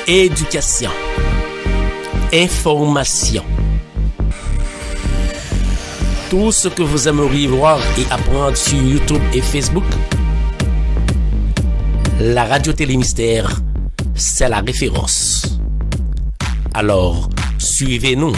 Éducation. Information. Tout ce que vous aimeriez voir et apprendre sur YouTube et Facebook, la Radio Télémystère, c'est la référence. Alors, suivez-nous.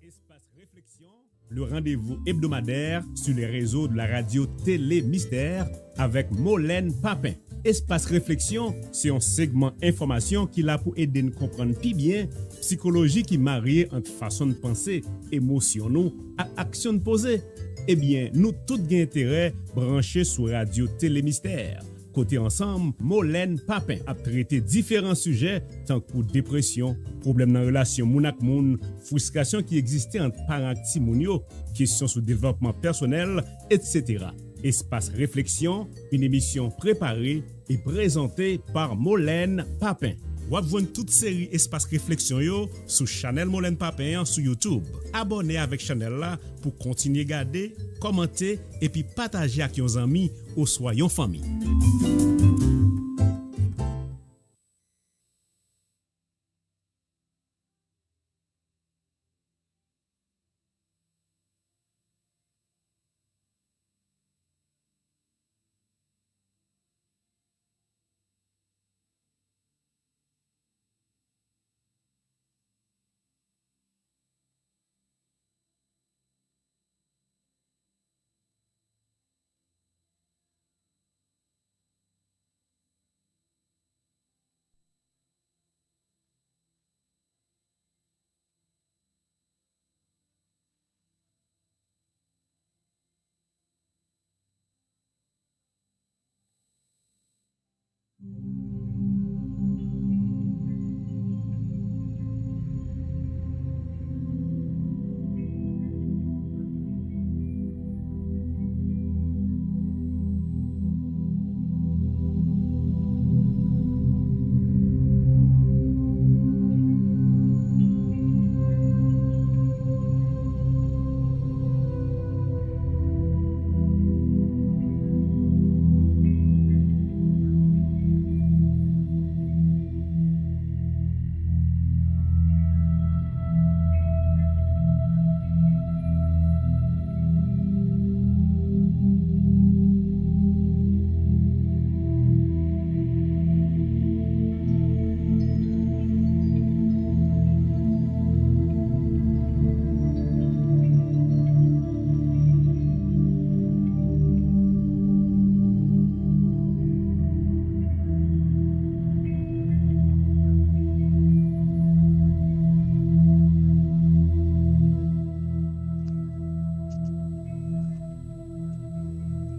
Espace Réflexion, le rendez-vous hebdomadaire sur les réseaux de la Radio Télémystère avec Molène Papin. Espace Réflexion, c'est un segment information qui l'a pour aider nous comprendre plus bien psychologie qui marie entre façon de penser, émotion nous et action de poser. Eh bien, nous tous gain intérêt branchés sur Radio Télémystère. Côté ensemble, Molène Papin a traité différents sujets tant que dépression, problèmes dans la relation moun ak moun, frustration qui existait entre parents et ti moun yo, questions sur développement personnel, etc. Espace Réflexion, une émission préparée et présentée par Molène Papin. Vous avez toute série Espace Réflexion yo sur Channel Molène Papin sur YouTube. Abonnez avec Channel là pour continuer à garder, commenter et puis partager avec vos amis ou soyons famille.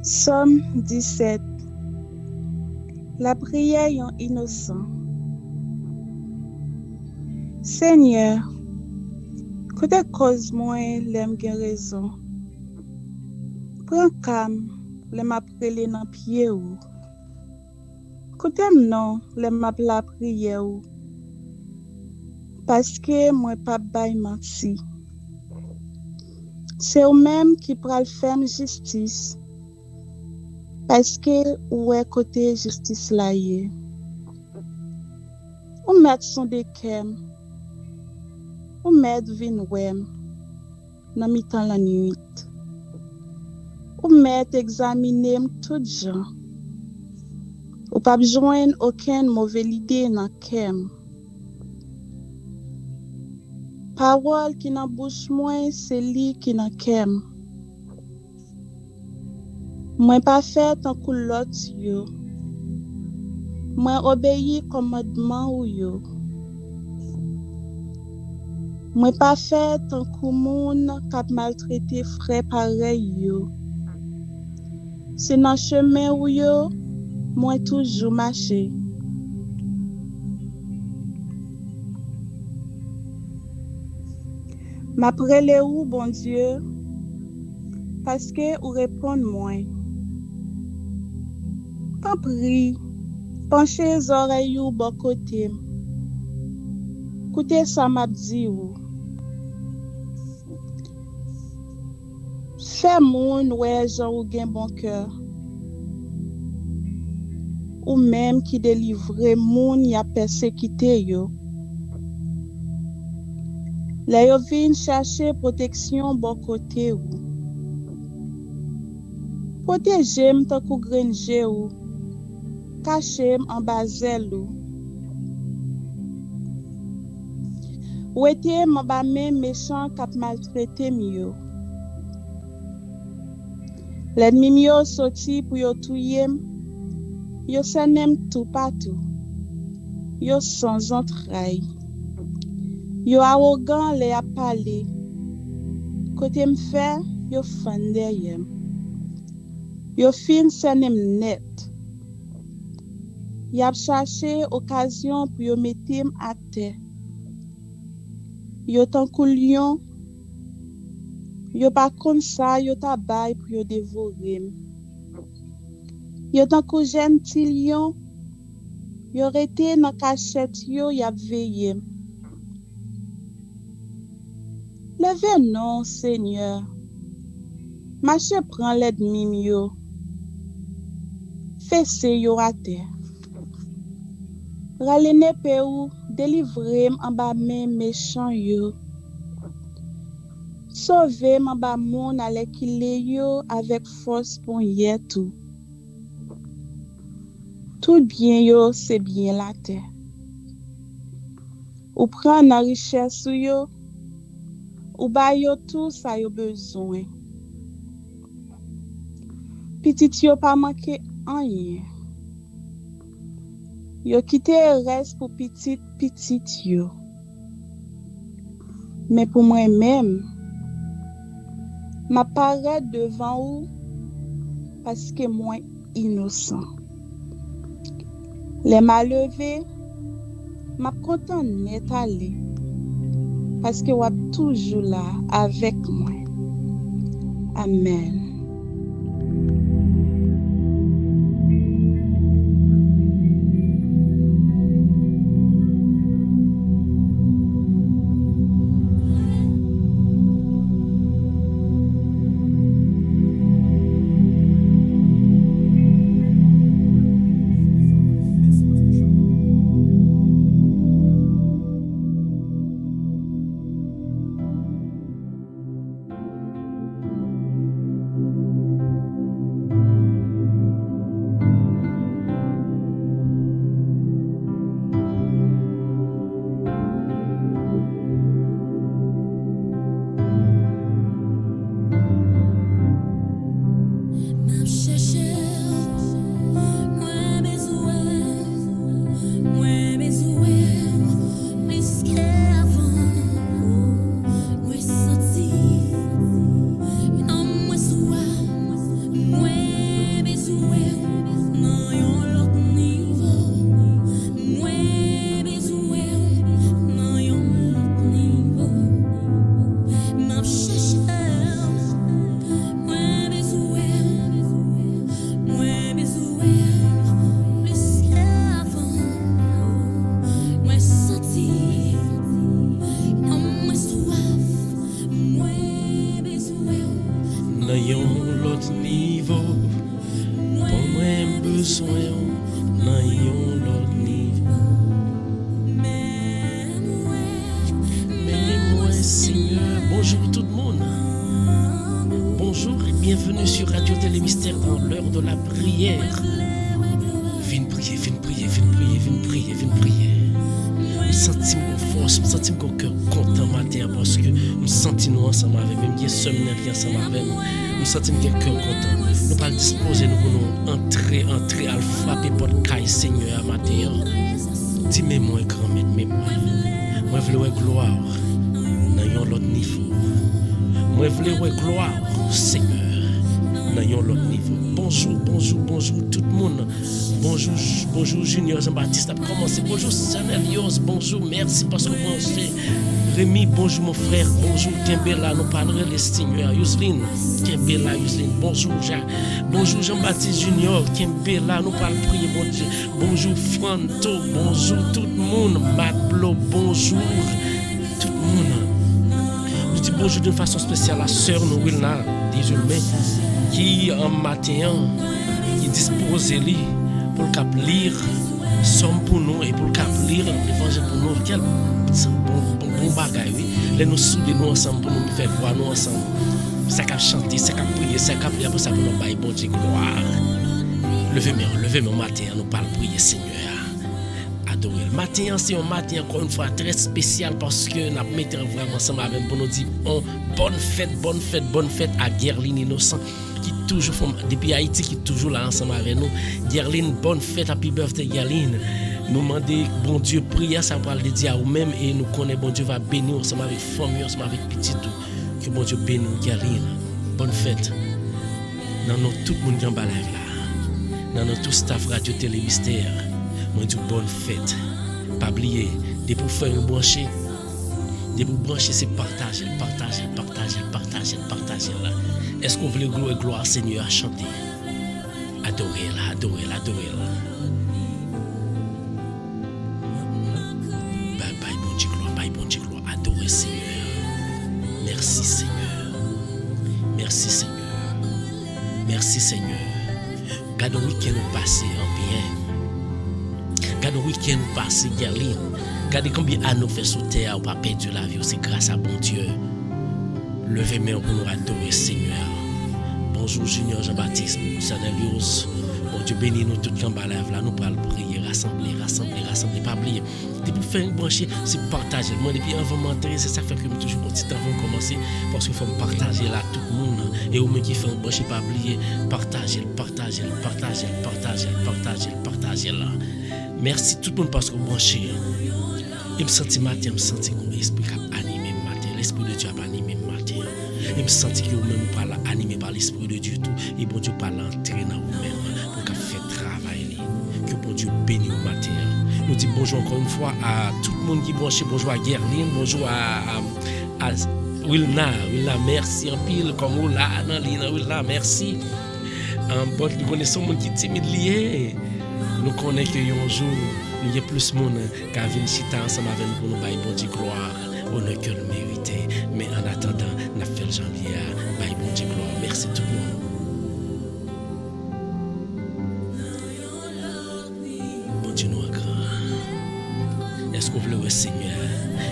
Somme 17. La prière yon innocent. Seigneur, kote cause mwen lem gen raison. Pran kam lem ap prele nan pied ou. Kote non lem ap la prière ou. Paske mwen pa bay manti. C'est ou même qui pral fèm justice. Parce que ou est côté justice là yé. Ou met son de kem. Ou met vin wem. Nan mitan la nuit. Ou met examinem tout jan. Ou pa bjwen aucun mauvais idée nan kem. Parole qui nan bouche mwen, c'est li qui nan kem. Mwen pa fait tan kou lot yo. Mwen obéi commandement ou yo. Mwen pa fait tan kou moun kap maltraité frère pareil yo. C'est nan chemin ou yo, mwen toujours marché. Ma prele ou, bon Dieu, parce que ou répond moi. Pan pri, penche oreilles ou bon côté. Koute sa m'a di ou. Fais moun wè jan ou gen bon cœur. ou même qui délivre moun y a persécuté yo. La yo vin chercher protection bon côté ou. Protégem tant kou grenje ou. Cachem en bazel ou. Ou ete m'ba même méchant k'ap maltraité yo. L'ennemi yo sorti pour yo touyem. Yo sanem tout partout. Yo sans entrailles. Yo arrogant le a parlé. Côté m'fè, yo fan derrière. Yo fin sanem net. Y a cherché occasion pour yo mettem à terre. Yo tan kou lion. Yo pa kon sa yo ta bay pour yo dévorer. Yo tan kou gentil lion. Yo rete nan cachette yo y a veillé. Levez non, Seigneur. Marche prend l'ennemi yo. Fesse yo à terre. Ralene pe ou, délivrem en bas men méchant yo. Sauvem en bas moun avec kile yo avec force pour yé tout. Tout bien yo, c'est bien la terre. Ou prend nan richesse yo, ou ba yo tout ça yo besoin. Petit yo pas manqué rien. Yo quitté reste pour petit yo. Mais pour moi-même, m'apparaît devant vous parce que moi innocent. Les mal levé, m'a content net aller parce que vous êtes toujours là avec moi. Amen. Bonjour tout le monde. Bonjour et bienvenue sur Radio Télé Mystère dans l'heure de la prière. Viens prier, viens prier, viens prier, viens prier, viens prier. Je sens mon force, je sens mon cœur content matin parce que je sens nous ensemble avec même qui sommes ensemble avec nous. Je sens mon cœur content. Nous pas disposer nous pour entrer à frapper porte caille Seigneur matin. Dis-moi grand-mère, moi je veux gloire dans un autre niveau. Moi je veux gloire Seigneur dans un autre niveau. Bonjour tout le monde. Bonjour Junior Jean-Baptiste a commencé. Bonjour Sanelios, bonjour, merci parce que vous pensez. Rémi, bonjour mon frère, bonjour Kimbella, nous parlerons les Seigneurs. Yuslin, Kimbella, Yuslin, bonjour Jacques. Bonjour Jean-Baptiste Junior, Kimbella, nous parlons prier, bon Dieu. Bonjour Franto, bonjour tout le monde. Matblo, bonjour tout le monde. Nous disons bonjour d'une façon spéciale à sœur Nourina, désolé, qui en matin, qui dispose lui pour le cap lire somme pour nous et pour le cap lire l'évangile pour nous. Quel bon bagage, oui. Les nous souder nous ensemble pour nous faire voir nous ensemble. Ça cap chanter, ça cap prier, ça cap prier pour ça pour nous bailler bon Dieu gloire. Levez-moi matin, nous parlons prier Seigneur. Adorer. Le matin, c'est un matin encore une fois très spécial parce que nous mettons vraiment ensemble avec pour nous dire bonne fête à Gerline Innocent qui toujours depuis Haïti qui toujours là ensemble avec nous. Gerline, bonne fête, happy birthday Gerline. Nous demandons bon Dieu prier ça pour le dire à nous-mêmes et nous connaissons bon Dieu va bénir ensemble avec famille, ensemble avec petit tout. Que bon Dieu bénisse Gerline. Bonne fête. Dans nous tout le monde qui en balève là. Dans nous tout staff Radio Télé Mystère. Moi dis bonne fête. Pas oublier, des pour faire un brancher. Des pour brancher c'est partager là. Est-ce qu'on veut gloire Seigneur à chanter? Adorer là. Bye bon Dieu gloire. Adorer Seigneur. Merci Seigneur. Gardons le week-end passé en bien. Gardons le week-end passé Gerline. Regardez combien d'années fait sous terre ou pas perdu la vie. C'est grâce à bon Dieu. Levez main pour nous adorer Seigneur. Bonjour Junior Jean-Baptiste, Sanelius. Bon Dieu bénis nous tout en bas là. Nous parlons prier, rassembler. Pas oublier. Depuis faire une branchée, c'est partager. Moi depuis avant m'entrer, c'est ça fait que je toujours un petit temps avant de commencer parce qu'il faut me partager là tout le monde et au même qui fait une branchée pas oublier partager là. Merci tout le monde parce que branché. Je me sens matin, je me sens que l'esprit a animé matin, l'esprit de Dieu a animé matin. Je me sens que vous-même parlez animé par l'esprit de Dieu tout et bon Dieu parle entrer dans vous-même pour qu'à faire travail. Que bon Dieu bénisse au matin. Nous disons bonjour encore une fois à tout le monde qui est branché. Bonjour à Gerline, bonjour à Wilna, merci en pile, comme Wilna, Wilna, merci. Bon, nous connaissons le monde qui est timide lié. Nous connaissons qu'un jour, nous y a plus de monde qui a venu chita ensemble avec nous pour nous bailler bon Dieu gloire, honneur que nous méritons. Mais en attendant, nous avons fait le janvier à bailler bon Dieu gloire. Merci tout le monde. Est-ce que vous voulez le Seigneur?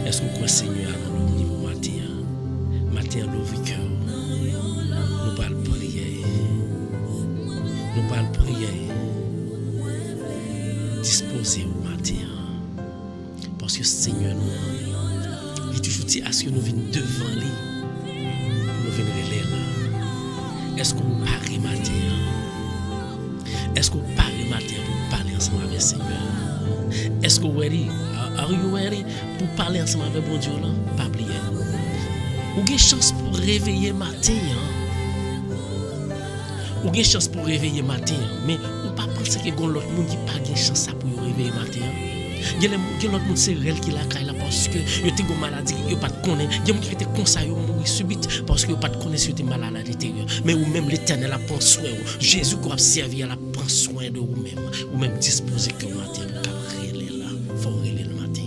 Est-ce que vous croyez Seigneur dans le niveau matin? Matin, l'ouvre cœur. Nous parlons prier. Disposez au matin. Parce que Seigneur, il toujours dit à ce que nous venons devant lui. Nous venons relais là. Est-ce que vous parlez matin? Est-ce que vous parlez matin pour parler ensemble avec le Seigneur? Est-ce que vous êtes ready? Are you ready pour parler ensemble avec bon Dieu là? Pas oublier. Ou avez chance pour réveiller matin. Ou avez chance pour réveiller matin. Mais ou pas penser que l'autre monde qui pas de chance pour réveiller matin. Il y a l'autre monde c'est réel qui la caille là parce que il y a une maladie, il pas de connaître. Il y a qui était conseillé mourir subite parce que pas de connaître si malade à l'intérieur. Mais ou même l'Éternel a prend soin. Jésus qui a servi à la prend soin de vous-même. Ou même disposer que matin faut relayer le matin.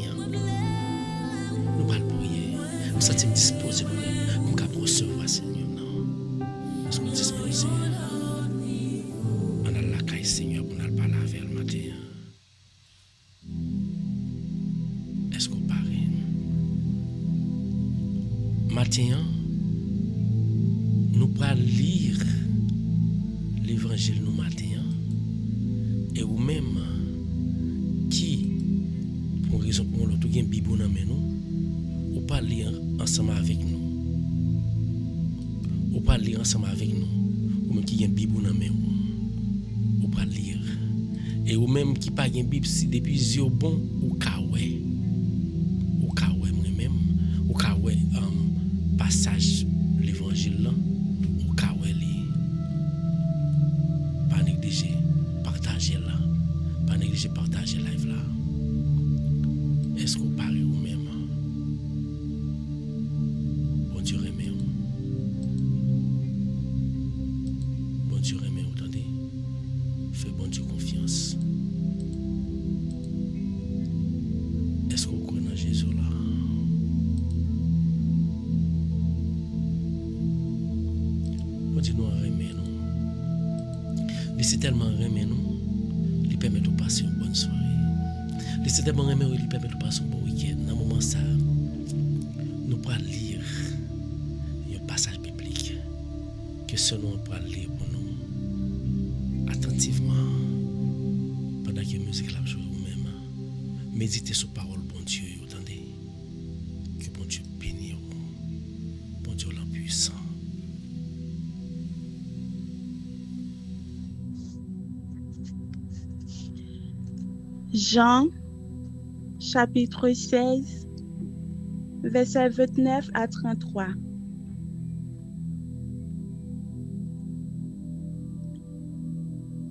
Nous allons prier. Nous sommes disposés pour recevoir Seigneur. Est-ce que nous sommes disposés? On a la caille Seigneur pour nous parler avec le matin. Est-ce que vous parlez? Matin, nous allons lire l'évangile nous matin. Et vous-même, qui pour raison pour l'autre gain bibou dans nous ou pas lire ensemble avec nous ou pas lire ensemble avec nous ou même qui gain bibou dans nous ou pas lire et ou même qui pas gain bib si depuis yeux bon ou kawé moi même ou kawé passage l'évangile là ou kawé li pas négliger partager là pas négliger partager live là. Est-ce que vous parlez vous-même? Bon Dieu remet. Bon Dieu remet, vous entendez? Fais bon Dieu confiance. Est-ce que vous croyez dans Jésus là? Bon Dieu nous remet nous. C'est tellement remet nous. Il permet de passer une bonne soirée. Laissez tellement aimer, il permet de passer un bon week-end. Dans le moment ça, nous pourrons lire un passage biblique que ce nous pourrons lire pour nous attentivement pendant que la musique la joue vous-même. Méditez sur la parole, bon Dieu, attendez. Que bon Dieu bénisse, bon Dieu l'impuissant. Jean, chapitre 16, versets 29 à 33.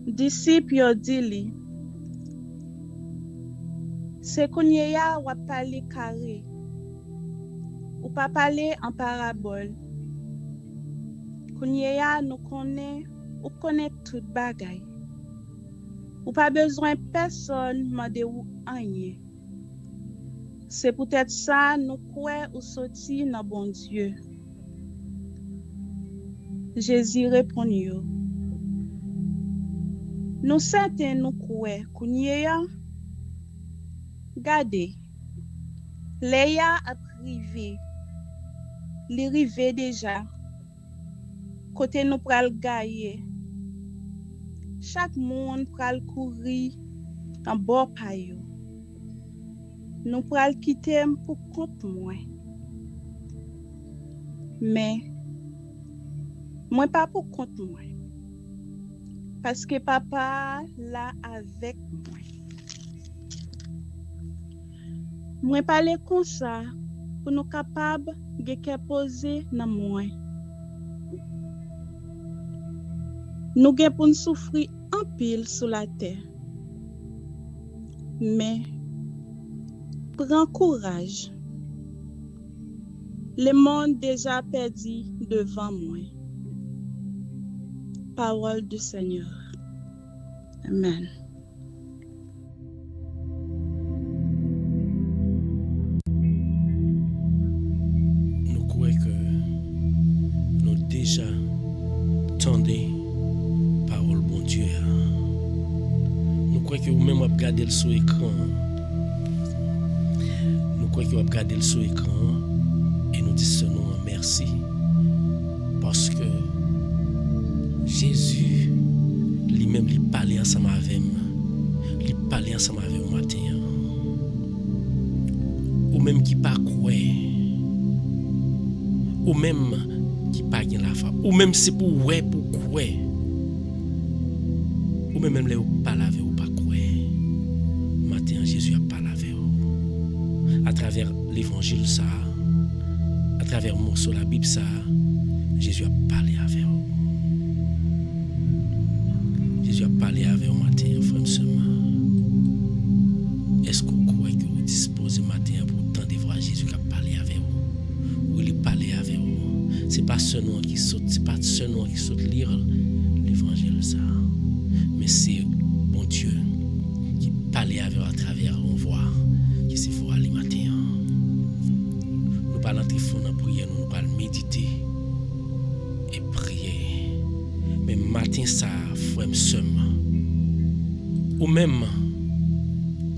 Disciple yo di li, se konye ya wap pale kare, ou pa pale en parabole. Konye ya nou konen, ou konen tout bagay. Ou pas besoin personne mande ou anye. C'est peut-être ça nous croit ou sorti dans bon Dieu. Jésus répond yo. Nous certains nous croit kounye ya. Gade. Leya a privé. Li rive déjà. Côté nous pral gaye. Chaque monde pral courir en bord payo. Nous pral quitter pour compte moi. Mais moi pas pour compte moi. Parce que papa là avec moi. Moi parler comme ça pour nous capable de poser dans moi. Nous gen pour nous souffrir en pile sur la terre. Mais prends courage. Le monde déjà perdu devant moi. Parole du Seigneur. Amen. Nous croyons que nous déjà tendez parole bon Dieu. Nous croyons que vous-même vous regardez le sur écran. Nous croyons que vous regardez le sur écran et nous disons merci parce que Jésus lui-même lui parlait ensemble avec moi. Il parlait ensemble avec moi matin. Ou même qui pas croire. Ou même qui pas gain la foi. Ou même c'est pour ouais pour croire. Ou même les parler avec ou pas croire. Matin Jésus a parlé avec vous. À travers l'évangile ça, à travers le morceau de la Bible ça, Jésus a parlé avec vous. Jésus a parlé avec vous matin, frère et est-ce que vous croyez que vous disposez matin pour tant de voir Jésus qui a parlé avec vous? Ou il parlé avec vous? C'est pas ce nom qui saute, c'est pas ce nom qui saute lire l'évangile ça. Mais c'est bon Dieu qui parle avec vous à travers on voit que c'est fort aller matin. Nous parlons entrer fond dans prière, nous parlons méditer et prier. Mais matin ça, frère seulement. Ou même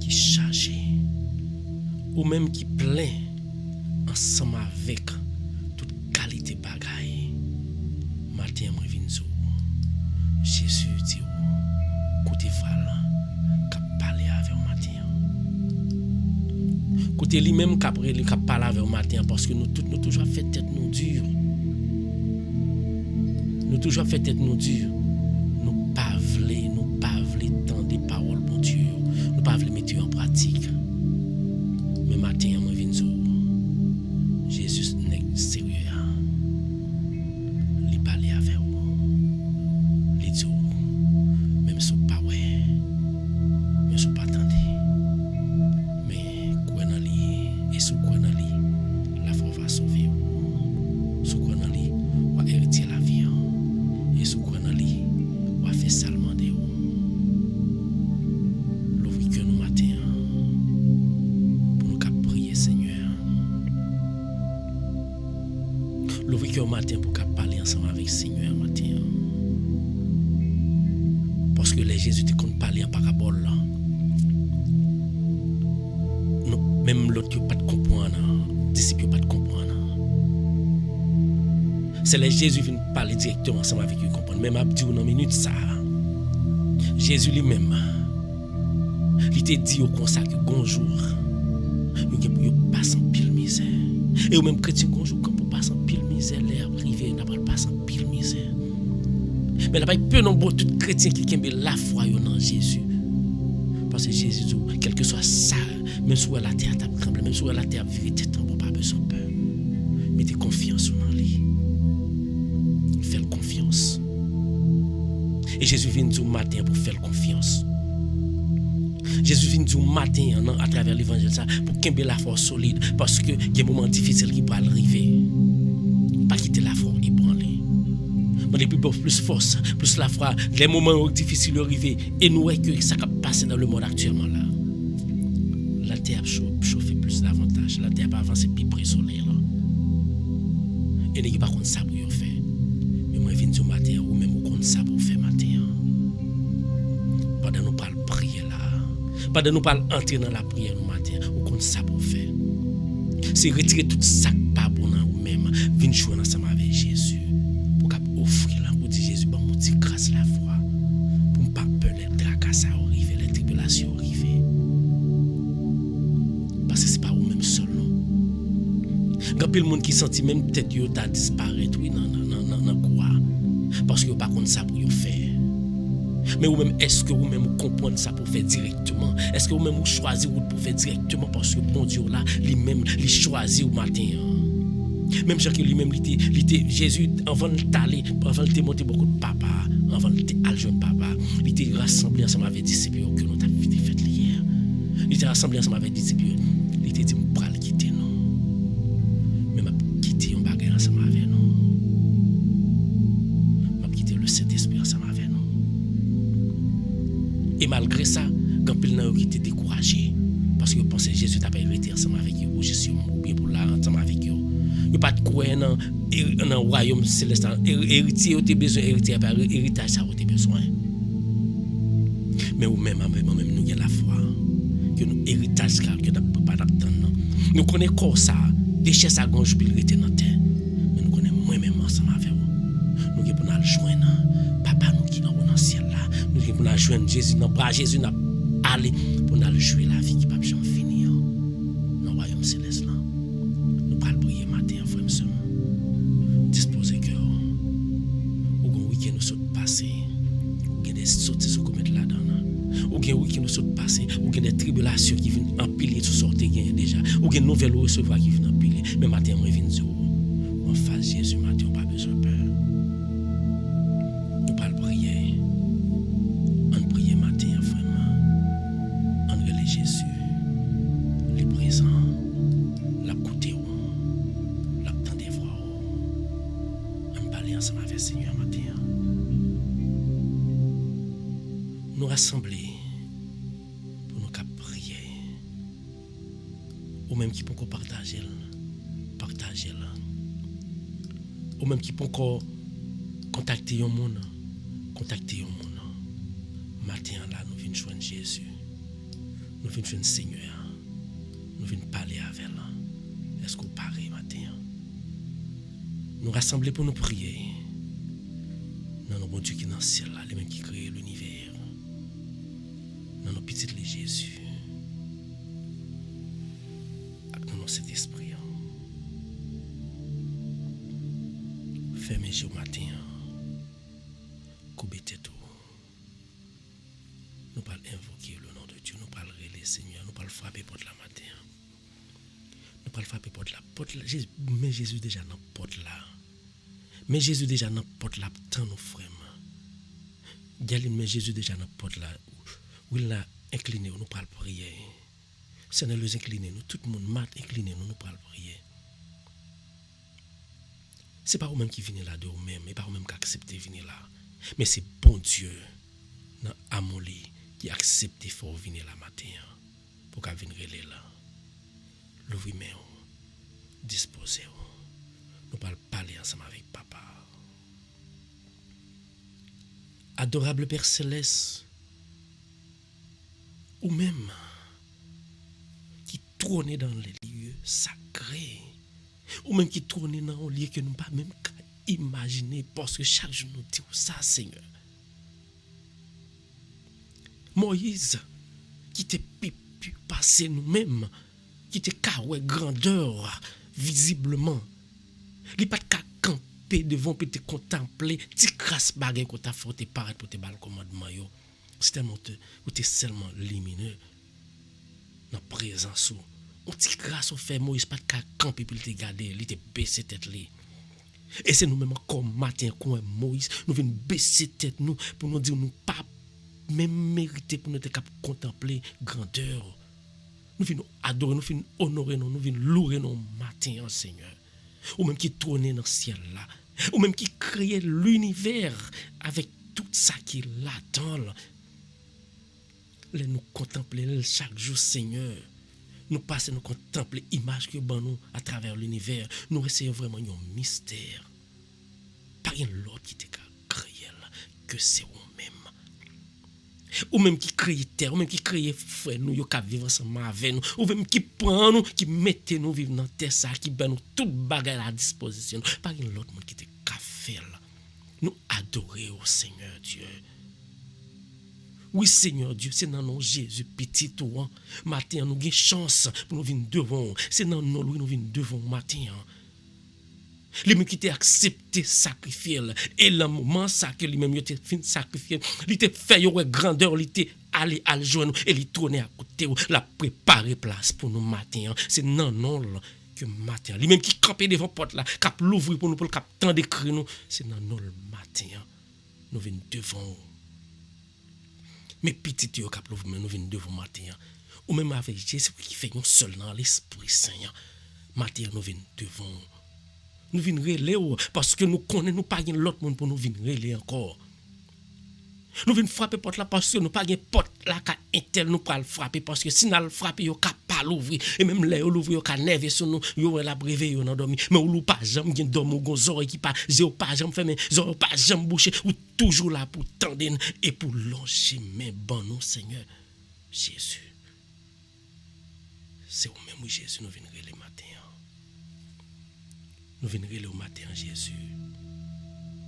qui chargé, ou même qui plein ensemble avec toute qualité bagaille. Matin moi vinn zo. Jésus dit côté val qu'a parler avec au matin. Côté lui-même qu'a parler avec au matin parce que nous toujours fait tête nous dure. Nous toujours fait tête nous dure. Nous pas vle tant des paroles bon Dieu. Nous pas vle mettre en pratique. Mais matin moi vinn zo. Jésus n'est sérieux. Il parler avec vous. Il dit même si pas ouais. Mais si pas attendre. Mais quoi dans lui et sous quoi dans lui la foi va sauver vous. Sous quoi dans lui va hériter la vie. Et sous quoi dans lui va faire salement de vous. L'ouvrir que nous matin pour nous cap prier Seigneur. L'ouvrir que au matin pour cap parler ensemble avec Seigneur matin. Parce que que les Jésus te compte parler en parabole là. Non, même l'autre qui pas de comprendre, disciples pas de comprendre. C'est les Jésus qui viennent parler directement ensemble avec eux comprendre. Même abdi ou dans minute ça. Jésus lui-même il te dit au comme ça que bonjour. Yo passe en pile misère. Et ou même chrétien bonjour quand pour passer en pile misère, l'air privé n'a pas passe en pile misère. Mais là pas peu nombreux tout chrétien qui kembe la foi dans Jésus. Parce que Jésus dit quel que soit ça, même si la terre t'a tremblé, même si la terre vérité t'en pas besoin peur. Mettez confiance en lui. Faites confiance. Et Jésus vient du matin pour faire confiance. Jésus vient du matin à travers l'évangile ça pour qu'il ait la force solide parce que il y a des moments difficiles qui peuvent arriver. Pas quitter la force ébranlée. Mais depuis plus force, plus la foi, les moments difficiles arriver et nous voyons que ça va passer dans le monde actuellement là. La terre chauffe plus davantage, la terre va avancer plus près du soleil là. Et n'est pas contre ça pour faire. Mais moi je viens du matin ou même contre ça pour faire matin. Pendant nous parle prier là. Pendant nous parle entrer dans la prière le matin, ou contre ça pour faire. C'est retirer tout ça pas bon dans ou même, venir jouer ensemble avec Jésus pour offrir là pour dire Jésus bon mon Dieu grâce la foi pour ne pas peur les tracas arriver, les tribulations arriver. Parce que c'est pas vous même seul non. Quand le monde qui senti même tête yo t'a disparaître oui dans quoi parce que pas contre ça pour yo faire. Mais vous-même, est-ce que vous-même vous comprenez ça pour faire directement? Est-ce que vous-même vous choisissez pour faire directement parce que bon Dieu là, lui-même, il choisit au matin. Même Jacques lui-même, Jésus, avant de monter beaucoup de papa, avant de aller jeune papa, il était rassemblé ensemble avec les disciples que nous avons fait hier. Il était rassemblé ensemble avec les disciples. Il était dit, je vais le quitter nous. Mais je vais quitter un bagage ensemble avec nous. Je vais quitter le Saint-Esprit ensemble avec nous. Et malgré ça, quand il n'a pas été découragé, parce que pensait Jésus n'a pas été ensemble avec eux, ou Jésus ou bien pour là ensemble avec eux. Il n'y a pas de croire dans le royaume céleste. Héritier, il a besoin d'héritier, héritage, ça a besoin. Mais nous-mêmes, nous avons la foi, que nous héritage, que nous ne pouvons pas attendre. Nous connaissons encore ça, des chaises à gauche, puis il était dans la terre. Mais nous connaissons moi-même ensemble avec vous. Nous pouvons nous joindre, papa nous qui est dans le ciel là. Nous pouvons joindre Jésus dans le bras, Jésus n'a aller pour nous jouer la vie qui ne peut jamais finir dans le royaume céleste là. Nous parlons prier matin, frère monsieur. Disposez cœur. Ou un week-end nous sommes passés. Ou des sorties qui commettent là-dedans. Ou un week-end nous sommes passés. Ou des tribulations qui viennent empiler tout sortir déjà. Ou une nouvelle recevoir qui vient empiler. Mais matin, moi, je viens dire, en face Jésus, matin, on n'a pas besoin de peur. Nous parlons prier. On prie matin, vraiment. On relève Jésus. Les présents. La côté où. La temps des voix où. On parle ensemble avec le Seigneur matin. Nous rassembler pour nous prier. Ou même qui peut encore partager. Ou même qui peut encore contacter un monde. Matin là, nous venons joindre Jésus. Nous venons joindre Seigneur. Nous venons parler avec elle. Est-ce que vous parlez matin? Nous rassembler pour nous prier. Dans nos bon Dieu qui est dans le ciel là, les mêmes qui créent l'univers. Dans nos petits les Jésus. Avec nous cet esprit. Fermez les yeux matin. Coupez tête. Nous parlons invoquer le nom de Dieu. Nous parlons relayer Seigneur. Nous parlons frapper porte la matin. Nous parlons frapper porte la porte là. Mais Jésus déjà dans porte là. Mais Jésus déjà dans porte là. Tant nos frères. Galine, mais Jésus déjà dans porte là. Où il a incliné. Nous parlons prier. Seigneur, nous incliner. Nous tout le monde mat incliné. Nous parlons prier. C'est pas vous-même qui venez là de vous-même, et pas vous-même qui acceptez de venir là. Mais c'est bon Dieu, dans Amoli, qui accepte de venir là matin, pour qu'il vienne là. L'ouvrez-moi, disposez-vous. Nous allons parler ensemble avec Papa. Adorable Père Céleste, ou même qui trône dans les lieux sacrés, ou même qui trône dans un lieu que nous pas même imaginer, parce que chaque jour nous disons ça, Seigneur. Moïse, qui te pu passer nous-mêmes, qui te caroué grandeur visiblement, il pas de camper devant pour te contempler, tu crasse baguette qu'on t'a fait te paraître pour te bal commandement yo. C'est tellement ou t'es seulement lumineux dans présence ou on ti grâce au fait Moïse pas de camper pour te garder, il te baisser tête li. Et c'est nous-mêmes comme matin comme Moïse, nous venons baisser tête nous pour nous dire nous pas même mérité pour nous être contempler grandeur. Nous venons adorer, nous venons honorer, nous venons louer nos matins, Seigneur. Ou même qui trône dans le ciel là, ou même qui crée l'univers avec tout ça qui l'attend. Nous contempler chaque jour, Seigneur. Nous passons, nous contempler l'image que nous à travers l'univers. Nous essayons vraiment un mystère. Pas rien l'autre qui t'a créé que c'est vous-même. Ou même qui crée terre, ou même qui crée frère nous, qui vivre ensemble avec nous, ou même qui prend nous, qui mette nous vivre dans terre ça, qui donne nous toute bagarre à disposition. Pas rien l'autre monde qui te fait là. Nous adorer au Seigneur Dieu. Oui, Seigneur Dieu, c'est dans nos Jésus petit toi. Matin, nous avons chance pour nous venir devant. C'est dans nos louis nous venir devant matin. Les mêmes qui t'ont accepté sacrifier et le moment ça que lui-même il t'a fin sacrifier, il t'a fait une grandeur, il t'a aller à le joindre et il tourner à côté, la préparer place pour nous matin. C'est non que matin. Lui-même qui campait devant porte là, cap l'ouvrir pour nous pour le cap temps d'écrire nous, c'est non le matin. Nous venons devant. Mais petit yo cap l'ouvrir nous venons devant matin. Ou même avec Jésus qui fait un seul dans l'Esprit Saint. Matin nous venons devant. Nous venons relayer parce que nous connaissons nous pas l'autre monde pour nous venir relayer encore. Nous venons frapper porte là parce que nous pas porte là qu'à intel nous pas le frapper parce que si nous le frapper yo cap pas l'ouvrir et même là yo l'ouvrir yo ca nerver sur nous yo la brever yo nan dormi mais ou pas jamais gen dormi gon oreille qui pas zéro pas jamais fermé zéro pas jamais bouché ou toujours là pour tendre et pour longer mais bon nous Seigneur Jésus. C'est au même Jésus nous venons relayer matin. Nous venons relayer au matin Jésus.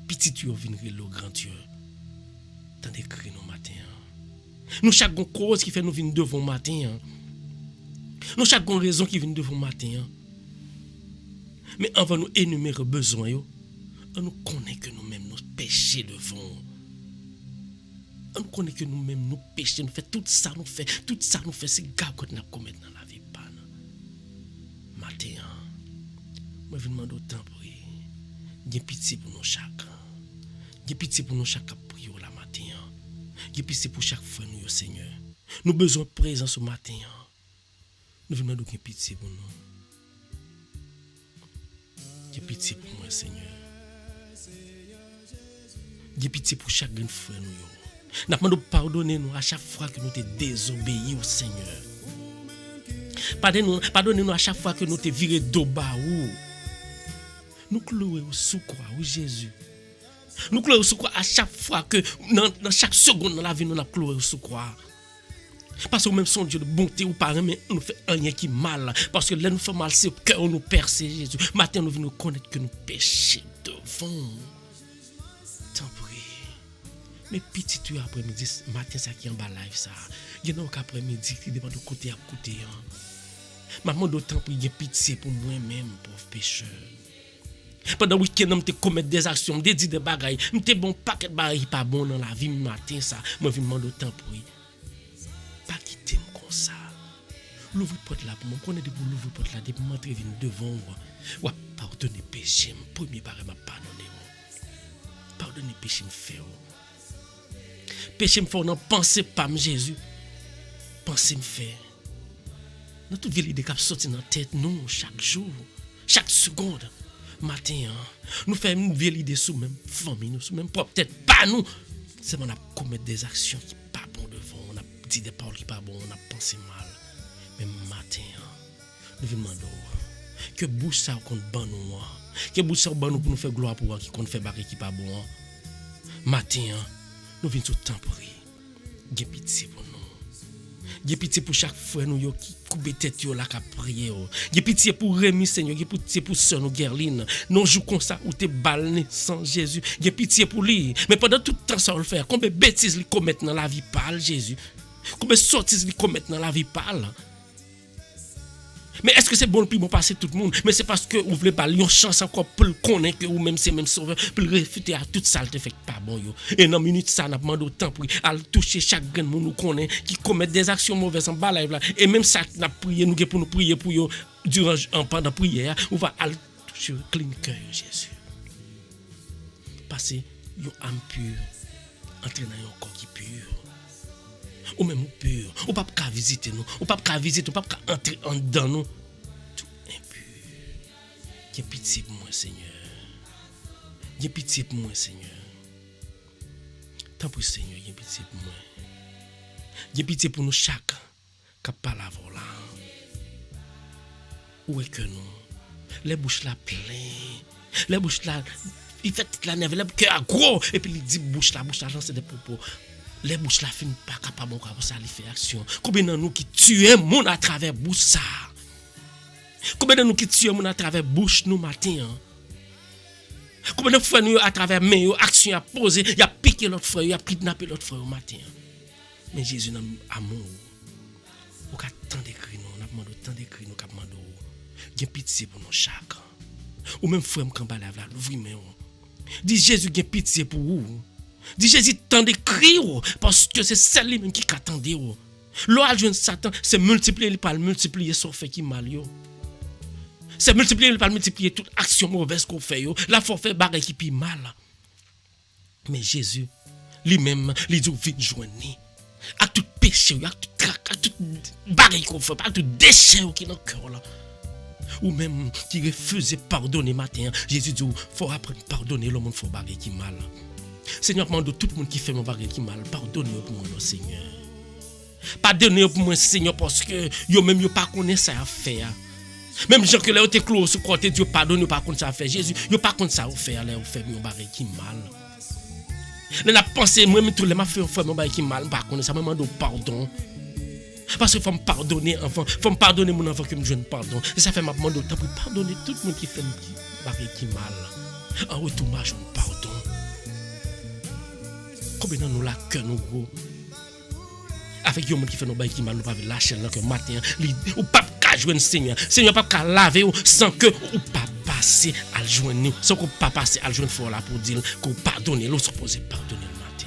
Petit Dieu vient relayer au grand Dieu. Tant d'écrire nos matins. Nous chaque cause qui fait nous venir devant matin. Nous chaque raison qui vient devant matin. Mais avant nous énumérer besoin on nous connaît que nous-mêmes nous péchons devant. On nous connaît que nous-mêmes nous péchons, nous fait tout ça nous fait c'est gars que nous commettre dans la vie pas. Matin. Moi je demande autant pour J'ai pitié pour nous chaque. J'ai pitié pour nous chaque prier la matin. J'ai pitié pour chaque frère nous Seigneur. Nous besoin de présence au matin. Nous venons de pitié pour nous. J'ai pitié pour moi Seigneur. J'ai pitié pour chaque frère nous. Nous demandons pardonner nous à chaque fois que nous te désobéis au Seigneur. Pardonnez-nous à chaque fois que nous te viré d'oba ou. Nous clouer sous croix, oui Jésus. Nous clouer sous croix à chaque fois que dans chaque seconde dans la vie nous n'a cloué sous croix. Parce que même son Dieu de bonté ou pas mais nous fait rien qui mal parce que là nous fait mal c'est au cœur nous perce Jésus. Matin nous venons connaître que nous péchons devant. Tant pis. Mais petit tu après-midi matin ça qui en bas live ça. Il y a un après-midi qui dépend de côté à côté. Maman d'autant pour pitié pour moi-même pauvre pécheur. Pendant le week-end, je commettre des actions, je dis des bagailles, je bon paquet de bagailles pas bon dans la vie matin ça. Moi je demande autant pour lui. Pas quitter comme ça. L'ouvre porte là pour moi, connais de pour l'ouvre porte là depuis m'entrer venir devant moi. Ouais, pardonner péché, premier barre m'a pardonner. Pardonner péché me fait. Péché me fait non penser pas Jésus. Penser me fait. Dans toute ville idée qui sorti dans tête nous chaque jour, chaque seconde. Matin, nous faisons une vieille idée sous même famille, nous sous même propre tête, pas nous. C'est on a commettre des actions qui pas bon devant, on a dit des paroles qui pas bon, on a pensé mal. Mais matin, nous demandons que bouche ça qu'on ban nous, que bouche ça ban nous pour nous faire gloire pour qui qu'on fait barrer qui pas bon. Matin, nous venons tout temps pour J'ai pitié pour nous. J'ai pitié pour chaque frère nous yo qui coupe tête yo là qui prier. J'ai pitié pour Rémi Seigneur, j'ai pitié pour sœur nous Gerline. Non jour comme ça où t'es balné sans Jésus. J'ai pitié pour lui. Mais pendant tout le temps ça le faire. Combien de bêtises il commet dans la vie parle Jésus. Combien de sottises il commet dans la vie parle. Mais est-ce que c'est bon pour passer tout le monde? Mais c'est parce que vous voulez pas une chance encore pour le connaître que vous même c'est même sauveur pour le réfuter à toute ça le fait pas bon yo. Et dans minute ça n'a demandé autant pour aller toucher chaque grand monde nous connaît qui commet des actions mauvaises en bas là et même ça n'a prié nous pour nous prier pour yo durant pendant prière on va aller toucher clean cœur Jésus. Passer une âme pure entrer dans un corps qui pur. Ou même pur, ou pas qu'à visiter nous, ou pas qu'à visiter, ou pas qu'à entrer en dedans nous. Tout impur. J'ai pitié pour moi, Seigneur. J'ai pitié pour moi, Seigneur. Tant pis, Seigneur, j'ai pitié pour moi. J'ai pitié pour nous chaque qui parle avant là. Où est que nous? Les bouches là pleines. Les bouches là, il fait toute la neve, les cœurs gros. Et puis il dit bouche là, c'est des propos. Les bouches la fin pas capable pour ça lui faire action. Combien de nous qui tuent monde à travers bouche ça? Combien de nous qui tuent monde à travers bouche nous matin? Combien de fois nous à travers main action à poser, il a piqué l'autre frère, il a kidnappé l'autre frère au matin. Mais Jésus n'a amour. Ou qu'a tant d'écrit nous, on a demandé tant d'écrit nous qu'a demandé. J'ai pitié pour nous chaque. Ou même frère me campa là, l'ouvrir mais dis Jésus j'ai pitié pour vous. Dis Jésus tant d'écrit parce que c'est celle même qui attendait. L'oral jeune Satan, c'est multiplier, il pas multiplier son fait qui mal yo. C'est multiplier, il pas multiplier toute action mauvaise qu'on fait yo. La faut faire bagarre qui pi mal. Mais Jésus lui-même, il dit vite joindre à tout péché, à tout trac, à tout bagarre qu'on fait, à tout déchet qui dans cœur là. Ou même qui refuse pardonner matin. Jésus dit faut apprendre pardonner le monde faut bagarre qui mal. Seigneur, demande tout le monde qui fait mon bagarre qui mal, pardonnez-moi pour moi, Seigneur. Pardonnez-moi pour moi, Seigneur, parce que yo même yo pas connaît ça à faire. Même gens que là te clos sur côté Dieu pardonne pas connaît ça à faire. Jésus, yo pas connaît ça à faire là, on fait mon bagarre qui mal. Là n'a pensé moi même tout les m'a fait mon bagarre qui mal, pas connaît ça me demande pardon. Parce qu'il faut me pardonner enfant, faut me pardonner mon enfant que me jeune pardon. Et ça fait m'a demande temps pour pardonner tout le monde qui fait mon bagarre qui mal. En retour moi je pardon. Combien nous la cœur nous gros avec yo monde qui fait nos bail qui mal nous pas lâcher là que matin ou pas ka joindre Seigneur pas ka laver sans que ou pas passer à joindre nous sans qu'on pas passer à joindre fort là pour dire qu'on pardonner l'autre supposé pardonner le matin.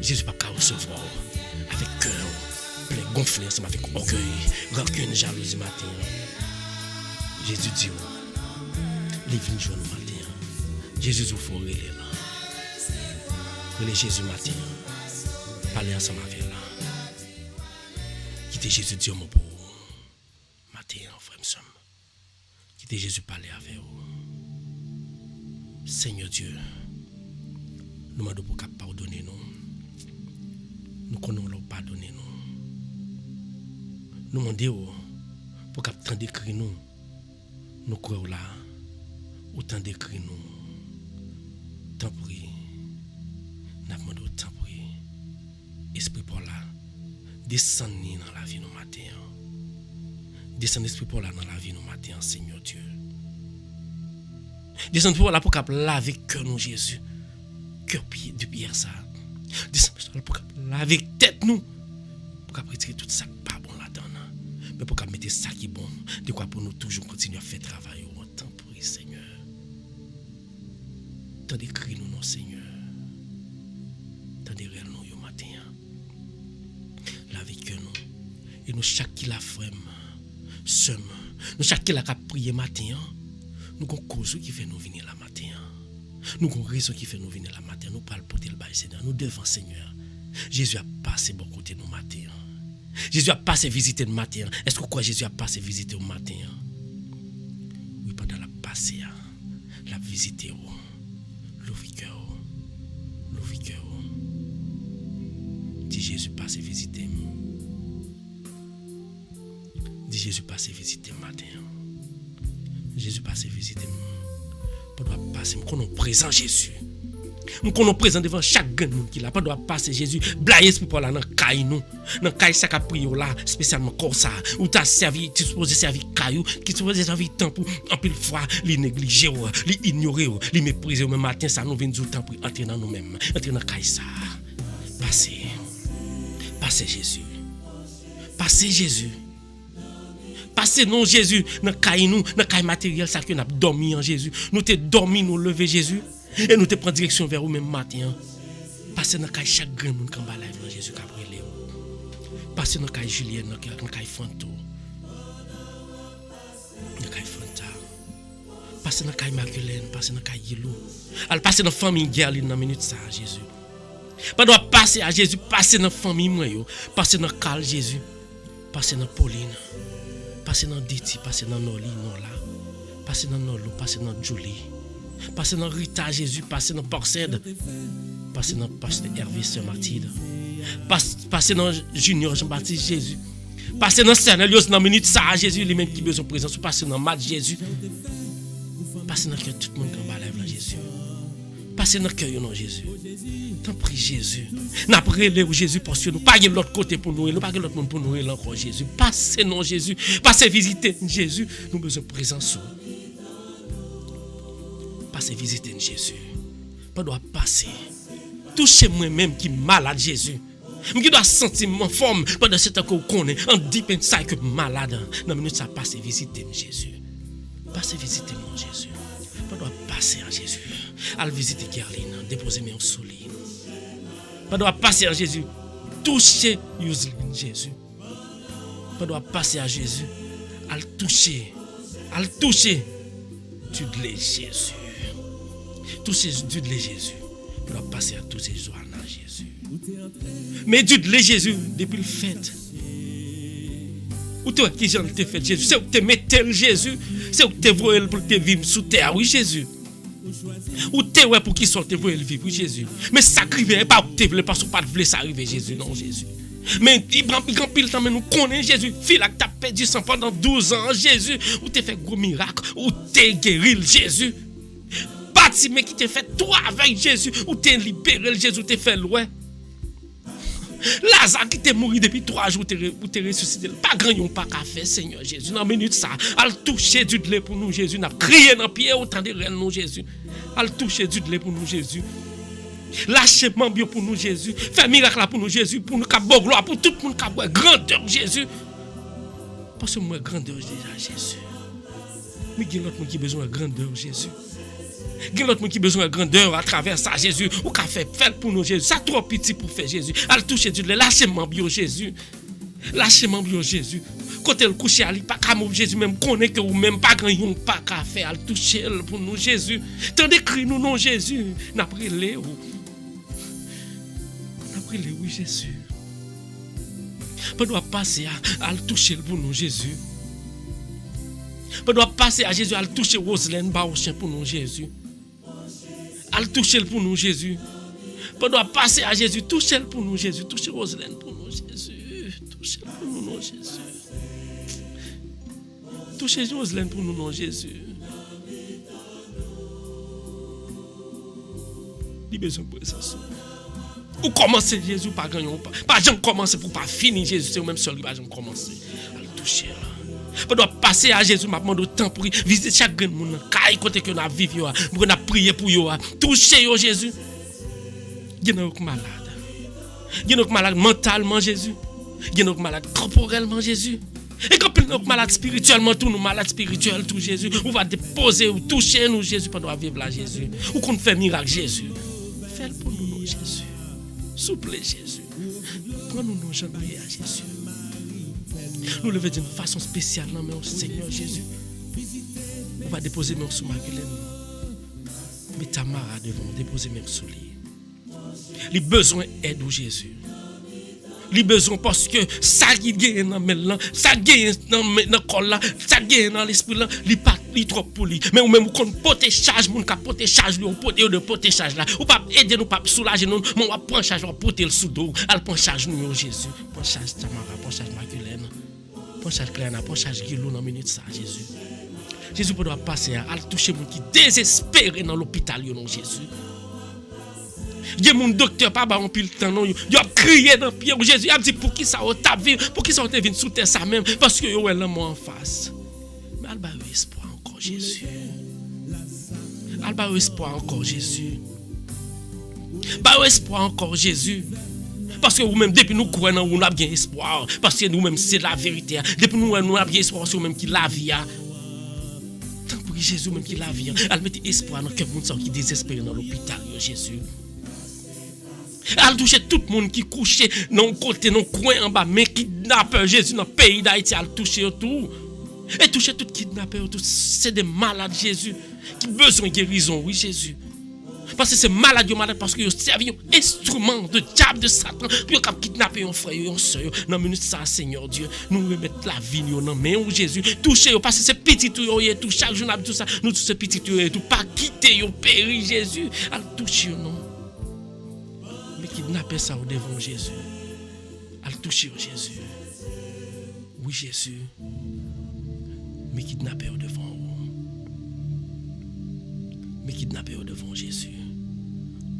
Jésus pas ka recevoir avec cœur plein gonflé ensemble avec orgueil, rancune, jalousie matin. Jésus dit les vins joindre matin. Jésus vous faut relé là. Relé Jésus matin. Parler ensemble avec là. Quittez Jésus dit mon beau matin frère somme. Quittez Jésus parler avec vous. Seigneur Dieu, nous demandons pour qu'il pardonne nous. Nous connaissons leur pardonner nous. Nous demandons pour qu'il tant d'écrit nous. Nous croyons là. Autant d'écrit nous. Tant prie. Nous demandons tant prie. Esprit pour là. Descends dans la vie nous matin. Descends esprit pour là dans la vie nous matin, Seigneur Dieu. Descends pour là pour qu'il laver cœur nous Jésus. Cœur de pierre ça. Descends pour qu'il laver tête nous. Pour qu'il retirer tout ça pas bon là-dedans. Mais pour qu'il mette ça qui est bon. De quoi pour nous toujours continuer à faire travail au temps pour Seigneur. Tant d'écrit nous non Seigneur. Tant de réel nous au matin. Laver cœur nous. Et nous chaque qui la frème. Somme. Nous chaque qui la prier matin. Nous avons cause qui fait nous venir la matin. Nous avons raison qui fait nous venir la matin. Nous parlons pour le bail Seigneur. Nous devons Seigneur. Jésus a passé bon côté nous matin. Jésus a passé visiter le matin. Est-ce que vous croyez Jésus a passé visiter au matin? Oui, pendant la passé, la visiter l'ouvrir cœur. L'ouvrir cœur. Dis Jésus passé visiter. Dis Jésus passé visiter le matin. Jésus passé visiter. Pour passer qu'on est présent Jésus. Nous qu'on présent devant chaque grand monde qui là pas doit passer Jésus blayer pour là dans caille nous dans caille ça qu'a prié là spécialement comme ça ou t'as servi tu supposé servir caillou qui supposé servir temps pour en pile fois li négliger li ignorer li mépriser même matin ça nous vient du temps pour entrer dans nous-mêmes entrer dans caille ça passer Jésus passer non Jésus dans caille nous dans caille matériel ça que n'a dormi en Jésus nous t'es dormi nous lever Jésus et nous te prend direction vers vous même matin. Passez dans chaque grand monde qui va live Jésus qui a brûlé. Passez dans Julien, dans Fanto. Dans Fanta. Passez dans Magdalene, passez dans Yellow. Al passer dans famille Gerline dans minute ça Jésus. Pas doit passer à Jésus, passer dans famille moi yo, passer dans Carl Jésus. Passer dans Pauline. Passer dans Diti, passer dans Noli Nola. Passer dans Nolo, passer dans Julie. Passer dans Rita Jésus, passer dans Porcède, passer dans Pasteur Hervé Sœur Mathilde, passer dans Junior Jean-Baptiste Jésus, passer dans Sernelios dans minute ça Jésus lui-même qui besoin de présence, passer dans Mat Jésus, passer dans cœur tout le monde qui va lève Jésus, passer dans cœur non Jésus. T'en prie Jésus. N'a prélé ou Jésus parce que nous pas de l'autre côté pour nous, nous pas de l'autre monde pour nous encore Jésus. Passez non Jésus, passez visiter Jésus, nous besoin de présence. Passer visiter Jésus. Pas doit passer. Toucher moi-même qui malade Jésus. Qui doit sentir mon forme pendant ce temps que vous connaissez. En deep inside que malade. Dans minute ça passer visiter Jésus. Passer visiter mon Jésus. Pas doit passer à Jésus. Aller visiter Gerline, déposer mes souli. Pas doit passer à Jésus. Toucher Yuslin Jésus. Pas doit passer à Jésus. Aller toucher. Tu de Jésus. Tous ces dieux de Jésus doivent passer à tous ces jours à Jésus. Mais Dieu de Jésus, depuis le fait, où toi qui j'en t'ai fait Jésus, c'est où tu mettais Jésus, c'est où tu voyais pour te vivre sous terre, oui Jésus. Où tu es pour qu'il sorte pour vivre, oui Jésus. Mais ça arrive pas où tu voulais, parce que pas de ça arriver Jésus, non Jésus. Mais il prend pile temps, mais nous connaissons Jésus. Fille là que tu as perdu sang pendant 12 ans, Jésus, où tu as fait gros miracle, où tu as guéri Jésus. Mais qui t'a fait toi avec Jésus, ou t'es libéré Jésus, t'es fait loin. Lazare qui t'est mort depuis 3 jours, ou t'es ressuscité. Pas grand yon pas qu'à faire, Seigneur Jésus. Dans minute ça, al toucher du lait pour nous Jésus. N'a crié dans pied autant de reine nous Jésus. Al toucher du lait pour nous Jésus. Lâchez bio pour nous Jésus. Fais miracle pour nous Jésus, pour nous cap gloire pour tout le monde cap grandeur Jésus. Parce que moi grandeur déjà Jésus. Mais il y a l'autre qui a besoin de grandeur Jésus. Il y a l'autre qui a besoin de grandeur à travers ça, Jésus. Ou qu'a fait pour nous, Jésus. Ça trop petit pour faire Jésus. Al toucher du lait. Lâchez-moi bio Jésus. Lâchez-moi bio Jésus. Quand elle couche, elle pas qu'à mourir Jésus. Même connaît que ou même pas grand yon pas qu'à faire. Al toucher pour nous, Jésus. Tant d'écrit nous, non, Jésus. N'après les ou. N'après les oui, Jésus. Pas doit passer à le toucher pour nous, Jésus. Pas doit passer à Jésus à le toucher Roselaine, Baochien pour nous, Jésus. À le toucher pour nous, Jésus. Pas doit passer à Jésus, toucher pour nous, Jésus. Toucher Roselaine pour nous, Jésus. Toucher pour nous, non, Jésus. Toucher Roselaine pour nous, non, Jésus. Il besoin de présence. Ou commencer Jésus par gagner ou pas. Pas jamais commencer pour pas finir Jésus, c'est même seul qui va jamais commencer. À le toucher là. Pas doit passer à Jésus m'a demandé temps pour visiter chaque grand monde caille côté que n'a vivre pour n'a prier pour yo toucher yo Jésus. Il y en a malade. Il y en a malade mentalement Jésus. Il y en a malade corporellement Jésus. Et quand nous malade spirituellement tout nous malade spirituel tout Jésus, on va déposer ou toucher nous Jésus pendant vivre là Jésus. Ou qu'on fait miracle Jésus. Fais pour nous Jésus. Souple Jésus. Prends-nous nos jambes à Jésus. Nous levons d'une façon spéciale dans mon Seigneur Jésus. On va déposer mes sous Magdalene. Mais Tamara devant déposer mes sous lui. Les besoins aide au Jésus. Les besoins parce que ça qui gagne dans maintenant, ça gagne dans corps là, ça gagne dans l'esprit là, li trop pour lui. Mais ou même qu'on porter charge, mon cap porter charge lui, on porter de porter charge là. Ou pas aider nous pas soulager nous, mais on va prendre charge, on va porter le sous dos, elle prend charge nous Jésus. Prend charge Tamara, prend charge Magdalene. Prends charge Cléana, prends charge Guillaume dans minute ça Jésus. Jésus doit passer à toucher mon qui désespéré dans l'hôpital non Jésus. Il y a mon docteur pas ba on pile temps non. Il a crié dans pied Jésus, il a dit pour qui ça t'a vivre, pour qui ça t'a venu sous terre ça même parce que yo là moi en face. Mais al ba espoir encore Jésus. Al ba espoir encore Jésus. Ba espoir encore Jésus. Parce que vous-même, depuis nous croyons, nous avons bien espoir. Parce que nous-mêmes, c'est la vérité. Depuis nous avons bien espoir, c'est nous-mêmes qui la vie. Tant pour Jésus même qui la vie. Elle met espoir dans le cœur de gens qui désespèrent dans l'hôpital, Jésus. Elle touche tout le monde qui couche dans le côté, dans le coin en bas, mais kidnappeur Jésus dans le pays d'Haïti, elle touche tout. Et touche tout kidnappeur, tout. C'est des malades, Jésus, qui ont besoin de guérison, oui, Jésus. Parce que c'est malade parce que vous servez un instrument de diable, de Satan, pour kidnapper un frère, un soeur. Dans minute ça, Seigneur Dieu, nous remettons la vie dans la main de Jésus. Touchez, parce que c'est petit tout, tout chaque jour, tout ça, nous tous ces petits tout, pas quitter, périr Jésus. Alors touchez, non. Mais kidnapper ça au devant Jésus. Alors touchez Jésus. Oui, Jésus. Mais kidnapper au devant. Mais kidnapper au devant Jésus.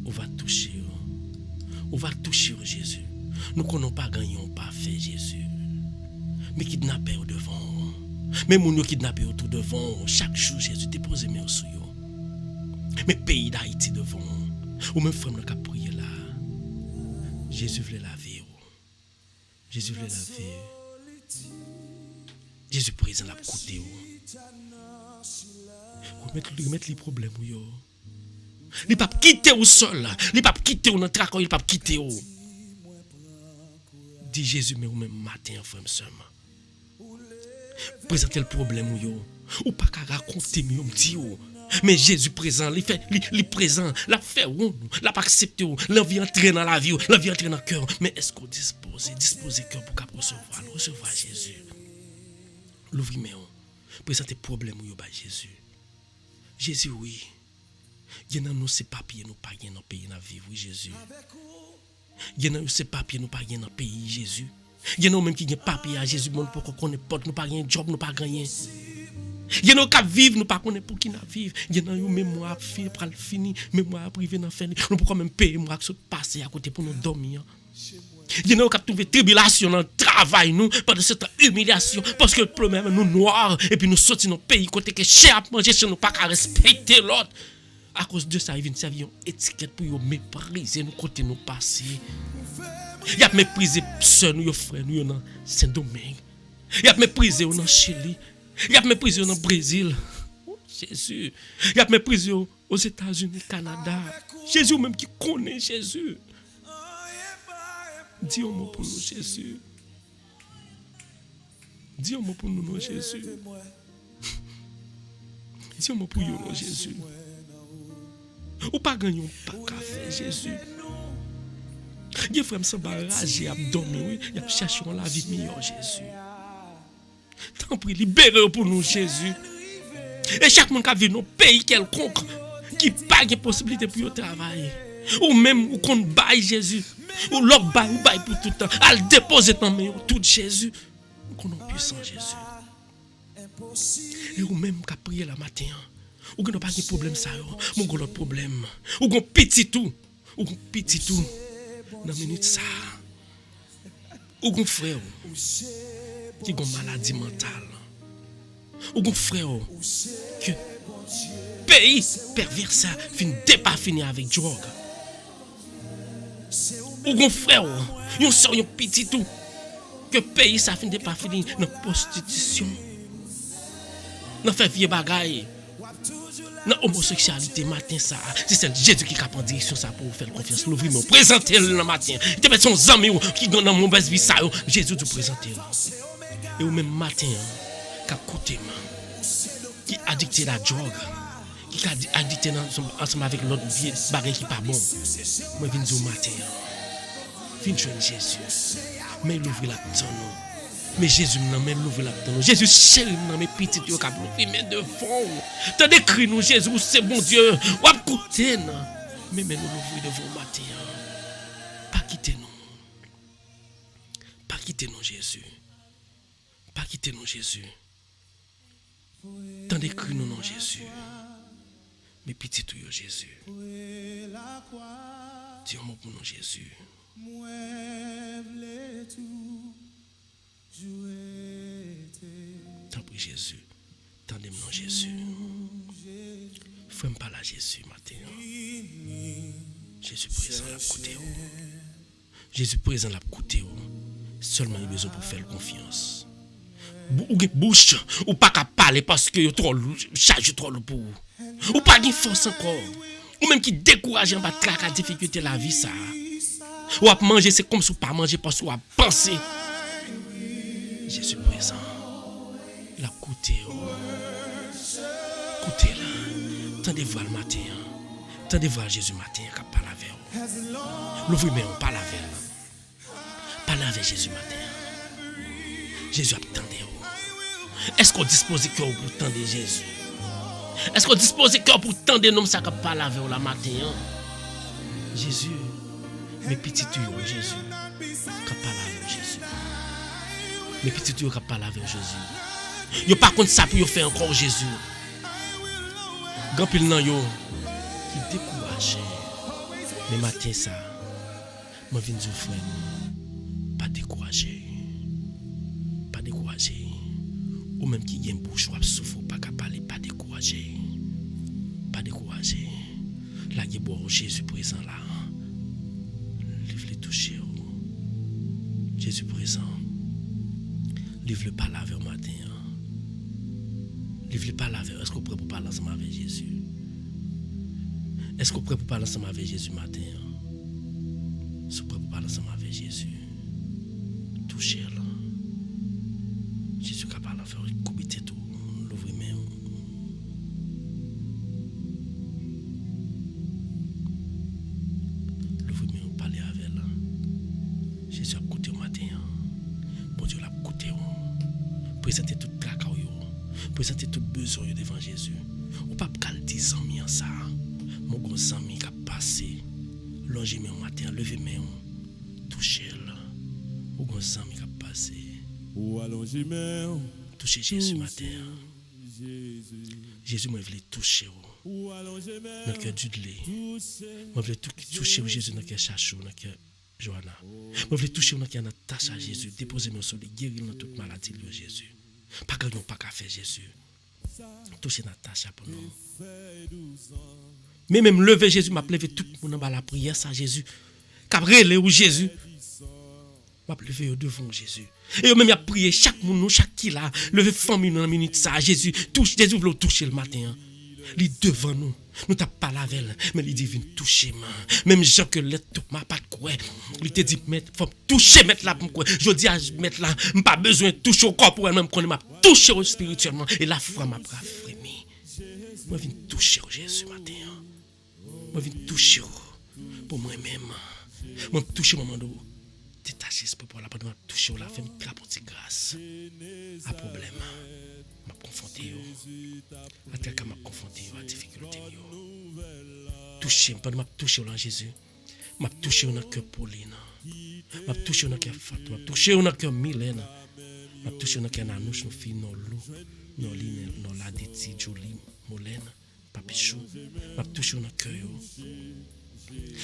On va toucher. On va toucher Jésus. Nous ne connaissons pas gagner, on pas fait Jésus. Mais kidnapper au devant. Mais mon kidnapper autour devant. Chaque jour, Jésus dépose mes sur eux. Mais pays d'Haïti devant. Ou même frère, nous avons prié là. Jésus voulait la vie. Jésus voulait la vie. Jésus présent la côté. Remettre les problèmes. Il ne peut pas quitter au sol. Il ne peut pas quitter au tracon. Il ne peut pas quitter au. Dis Jésus, mais au même matin, frère, seulement. Présentez le problème. Ou pas qu'à raconter, mais Jésus présent, il présent, l'a fait ou l'a pas accepté ou l'envie entrer dans la vie, l'envie entrer dans le cœur. Mais est-ce qu'on dispose le cœur pour recevoir Jésus? L'ouvrir, présentez le problème ou pas Jésus. Jésus, oui. Il y a nous ces papiers, nous pas dans le pays, dans la vie, oui, Jésus. Il y a nous ces papiers, nous pas dans le pays, Jésus. Il y a nous même qui ont papiers à Jésus, nous pour qu'on ait pote, nous pas un job, nous pas gagner. Il y a nous qui vivent, nous pas connaître pour qui nous vivons. Il y a nous mémoire fini, mémoire privée dans fin. Nous pouvons même payer moi qui passer à côté pour nous dormir. Il y a nous qui trouvé tribulation dans le travail nous pendant cette humiliation parce que le problème nous noirs et puis nous sortons dans le pays côté que cher à manger chez nous pas qu'à respecter l'autre. À cause de ça, ils viennent servir une étiquette pour nous mépriser nous côté nous passer. Il y a méprisé sœur nous frère nous dans Saint-Domingue. Il y a méprisé dans Chili. Il y a méprisé dans Brésil. Oh, Jésus. Il y a méprisé aux États-Unis, Canada. Jésus même qui connaît Jésus. Dis un mot pour nous, Jésus. Dis un mot pour nous, non, Jésus. Dis un mot pour nous, non, Jésus. Ou pas gagner pas café, Jésus. Dieu frère me s'embarrasser, à dormir, oui. Il a cherché la vie meilleure, Jésus. Tant pis, libérez pour nous, Jésus. Et chaque monde qui vit dans un pays quelconque, qui n'a pas de possibilité pour travailler. Ou même, ou qu'on baille Jésus. Ou l'autre baille, ou baille pour tout le temps. Elle dépose dans mes tout Jésus. Qu'on est puissant, Jésus. Et ou même qui a prié la matin. Ou qu'on n'a pas de problème, ça. Ou qu'on a l'autre problème. Ou qu'on petit tout. Ou qu'on petit tout. Dans une minute, ça. Ou qu'on frère. Qui a une maladie mentale. Ou qu'on frère. Que pays pervers ça. Pas fini avec drogue. Ou gon frère, yon sort yon petit tout. Que pays ça fin de pas fini dans prostitution. Dans faire vieux bagaille. Dans homosexualité matin ça. C'est Jésus qui a en direction ça pour faire confiance. L'ouvrir me présenter le matin. Il te met son ami qui dans mon base vie ça. Jésus te présenter. Et au même matin qui a coûté qui addicté la drogue. Qui a addicté ensemble avec l'autre vieux bagaille qui pas bon. Moi viens au matin. Viens joindre Jésus. Mais il ouvre la tonne. Mais Jésus n'a même l'ouvre la tonne. Jésus chéri dans mes petites yo cap mais devant. T'as décrit nous Jésus c'est bon Dieu. Ou a coûté non. Mais nous l'ouvrir devant matin. Pas quitter nous. Pas quitter nous Jésus. Pas quitter nous Jésus. T'as décrit nous non Jésus. Mes petits tuyaux Jésus. dis un mot pour nous, Jésus. T'en prie, Jésus. Tendez-moi, Jésus. Fais-moi pas là, Jésus, matin. Jésus présent, la côté. Jésus présent, la côté. Seulement, il a besoin pour faire confiance. Ou bouche, ou pas qu'à parler parce que trop charge trop lourd pour vous. Ou pas de force encore. Ou même qui décourage en bas de la difficulté de la vie, ça. Ou à manger, c'est comme si vous pas manger parce que vous pensez. Jésus présent. La côté. Écoutez là. Tendez-vous le matin. Tendez-vous Jésus matin qui parle avec vous. L'ouvrez-moi, parle avec vous. Parle avec Jésus matin. Jésus attendez vous. Est-ce qu'on dispose de cœur pour tendre Jésus? Est-ce qu'on dispose de cœur pour tendre l'homme ça qui parle avec vous la matin? Jésus, mes petits tuyaux, Jésus, qui parle avec Jésus. Mes petits tuyaux qui parle avec Jésus. Yo pas contre ça pour faire encore Jésus. Grand pile nan yo qui découragé. Mais matin ça, moi viens dire frère, pas découragé. Pas découragé. Ou même qui gagne bouche ou souffre pas capable parler, pas découragé. Pas découragé. Là il y a Jésus présent là. Livre les toucher. Jésus présent. Livre le parler avec matin. Livre le parler avec. Est-ce qu'on prêt pour parler ensemble avec Jésus? Est-ce qu'on prêt pour parler ensemble avec Jésus matin? Est-ce qu'on prêt pour parler ensemble avec Jésus? Touchez là. Jésus qui parle avec vous, coupez tout, l'ouvrez main. L'ouvrez main, parlez avec elle. Jésus a écouté au matin. Bon Dieu l'a écouté. Présentez toute plaque à vous. Présentez tout besoin devant Jésus. Ou pas qu'elle dise en mi en ça. Mon gros ami qui a passé. Longez main au matin, levez main. Touchez-le. Mon gros ami qui a passé. Ou allongez main. Touchez Jésus matin. Jésus m'a voulu toucher. Ou allongez main. Dans le cœur du lait. M'a voulu toucher Jésus dans le cœur Chachou, dans le cœur Johanna. M'a voulu toucher dans le cœur Natacha Jésus. Déposer mes sols, guérir dans toute maladie de Jésus. Pas que nous pas qu'à faire Jésus. Toucher Natacha pour nous. Mais même lever Jésus, m'a levé tout le monde dans la prière ça Jésus. Cabrele ou Jésus. M'a levé devant Jésus. Et même y a prié chaque monde, chaque qui là, lever famille dans la minute ça Jésus, touche Jésus veut toucher le matin. Il devant nous. Nous t'a pas la veille, mais il dit viens toucher moi. Même Jean que l'être m'a pas de quoi. Il te dit mettre faut toucher mettre là pour quoi. Je dis à mettre là, pas besoin de toucher au corps pour même qu'on m'a touché spirituellement et la foi m'a pas frémi. Moi viens toucher Jésus matin. Moi viens toucher pour moi-même. Moi toucher moment de détacher ce pour la pendant toucher la fait la petite grâce. À problème. M'a confronté à tel que m'a confronté à difficulté toucher pendant m'a touché dans Jésus m'a touché dans cœur Pauline m'a touché dans cœur Fatou m'a touché dans cœur Mylène m'a touché dans cœur Nanouche nos filles nos Lou nos Line nos Laditi Jolie Molène Papichou m'a touché dans cœur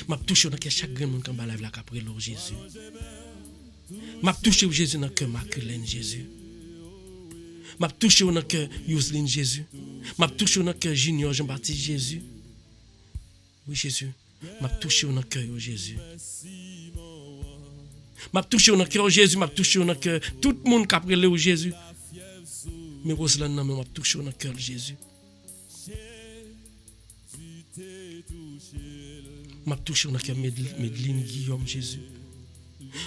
m'a touché dans cœur chaque grand monde qui va la après l'eau Jésus m'a touché Jésus dans cœur Marculène Jésus m'a touché dans cœur Yoseline Jésus. M'a touché dans cœur Junior Jean-Baptiste Jésus. Oui Jésus. M'a touché dans cœur Jésus. M'a touché dans cœur Jésus, m'a touché dans cœur tout le monde qui a pris le Jésus. Mais Roselaine m'a touché dans cœur Jésus. M'a touché dans cœur Medline Guillaume Jésus.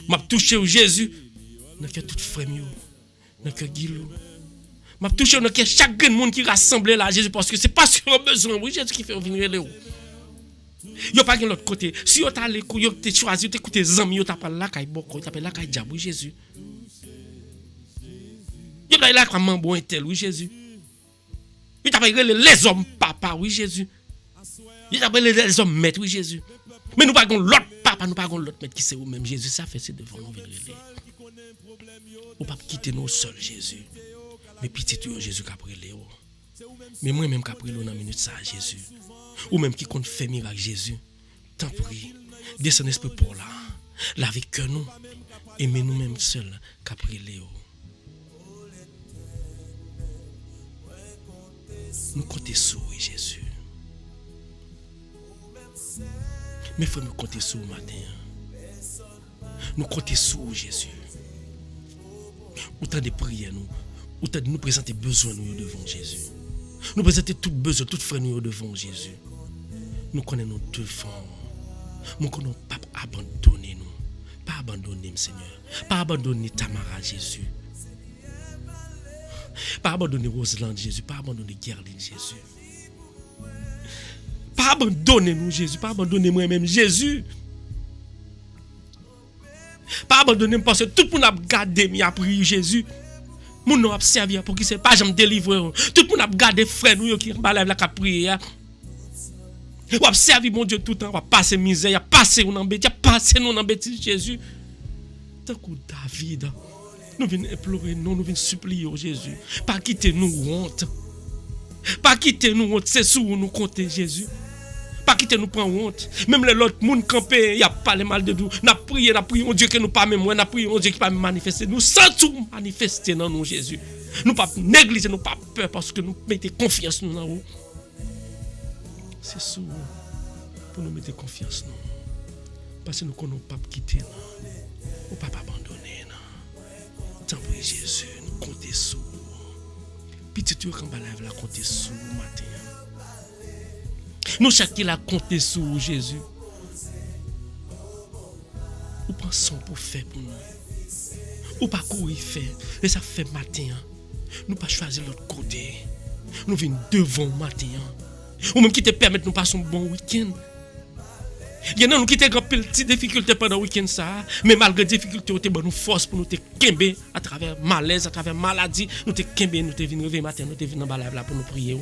M'a touché Jésus dans cœur tout frère dans cœur Guilou. M'a touché dans chaque monde qui rassemble là Jésus parce que c'est pas sur un besoin oui Jésus qui fait venir les yo pas de l'autre côté si yo t'a yo t'es choisi t'écouter zami yo t'a pas là kay boko t'a pas là kay diable oui Jésus yo là comme bon tel oui Jésus yo t'a pas les hommes papa oui Jésus yo t'a pas les hommes maître oui Jésus mais nous pas l'autre papa nous pas l'autre maître qui c'est ou même Jésus ça fait c'est devant nous venir ou pas quitter nous seul Jésus. Mais petit tu Jésus qui a pris Léo. Mais moi même qui a pris Léo dans minute ça Jésus. Ou même qui compte faire miracle Jésus. Tant prie. Descend esprit pour là. Lave que nous. Aimer nous-mêmes seuls qu'après Léo. Nous comptons sur Jésus. Mais il faut nous compter sur le matin. Nous comptons sur Jésus. Autant de prières, autant de nous présenter besoin nous devant Jésus. Nous présenter tout besoin, tout frère nous devant Jésus. Nous connaissons nous devant. Nous connaissons pas abandonner nous. Pas abandonner, Seigneur. Pas abandonner Tamara, Jésus. Pas abandonner Roselaine, Jésus. Pas abandonner Gerline, Jésus. Pas abandonner nous, Jésus. Pas abandonner moi-même, Jésus. Pas abandonner parce que tout le monde a gardé, mais a prié Jésus. Mon nom a servi pour qui c'est pas jamais délivrer. Tout le monde a gardé frère nous qui en balève la cap prier. On a servi mon Dieu tout le temps, on a passé misère, on a passé nous en bêtise, on a passé nous en bêtise Jésus. Tant que David, nous venons implorer, nous venons supplier au Jésus. Pas quitter nous honte. Pas quitter nous honte, c'est sous nous compter Jésus. Pas quitter nous prendre honte. Même les autres monde campé, il y a pas le mal de nous. N'a prié mon Dieu que nous pas même moi, n'a prié mon Dieu qui pas manifester. Nous sans tout manifester dans nous Jésus. Nous pas négliger, nous pas peur parce que nous mettons confiance nous dans vous. C'est sous pour nous mettre confiance nous. Parce que nous connaissons pas quitter nous. Ou pas abandonner non. Tant pis Jésus, nous comptons sur. Petit tu quand balève la compter sur matin. Nous chacun la compter sur Jésus. Ou pensons pour faire pour nous. Ou pas courir faire. Et ça fait matin. Nous pas choisir l'autre côté. Nous venons devant matin. Ou même qui te permettent de nous passer un bon week-end. Il y en a qui te grand petite difficulté pendant le week-end ça, mais malgré difficulté, nous avons une force pour nous te kembe à travers malaise, à travers maladie, nous te kembe, nous te venir réveiller matin, nous te venir dans balade pour nous prier.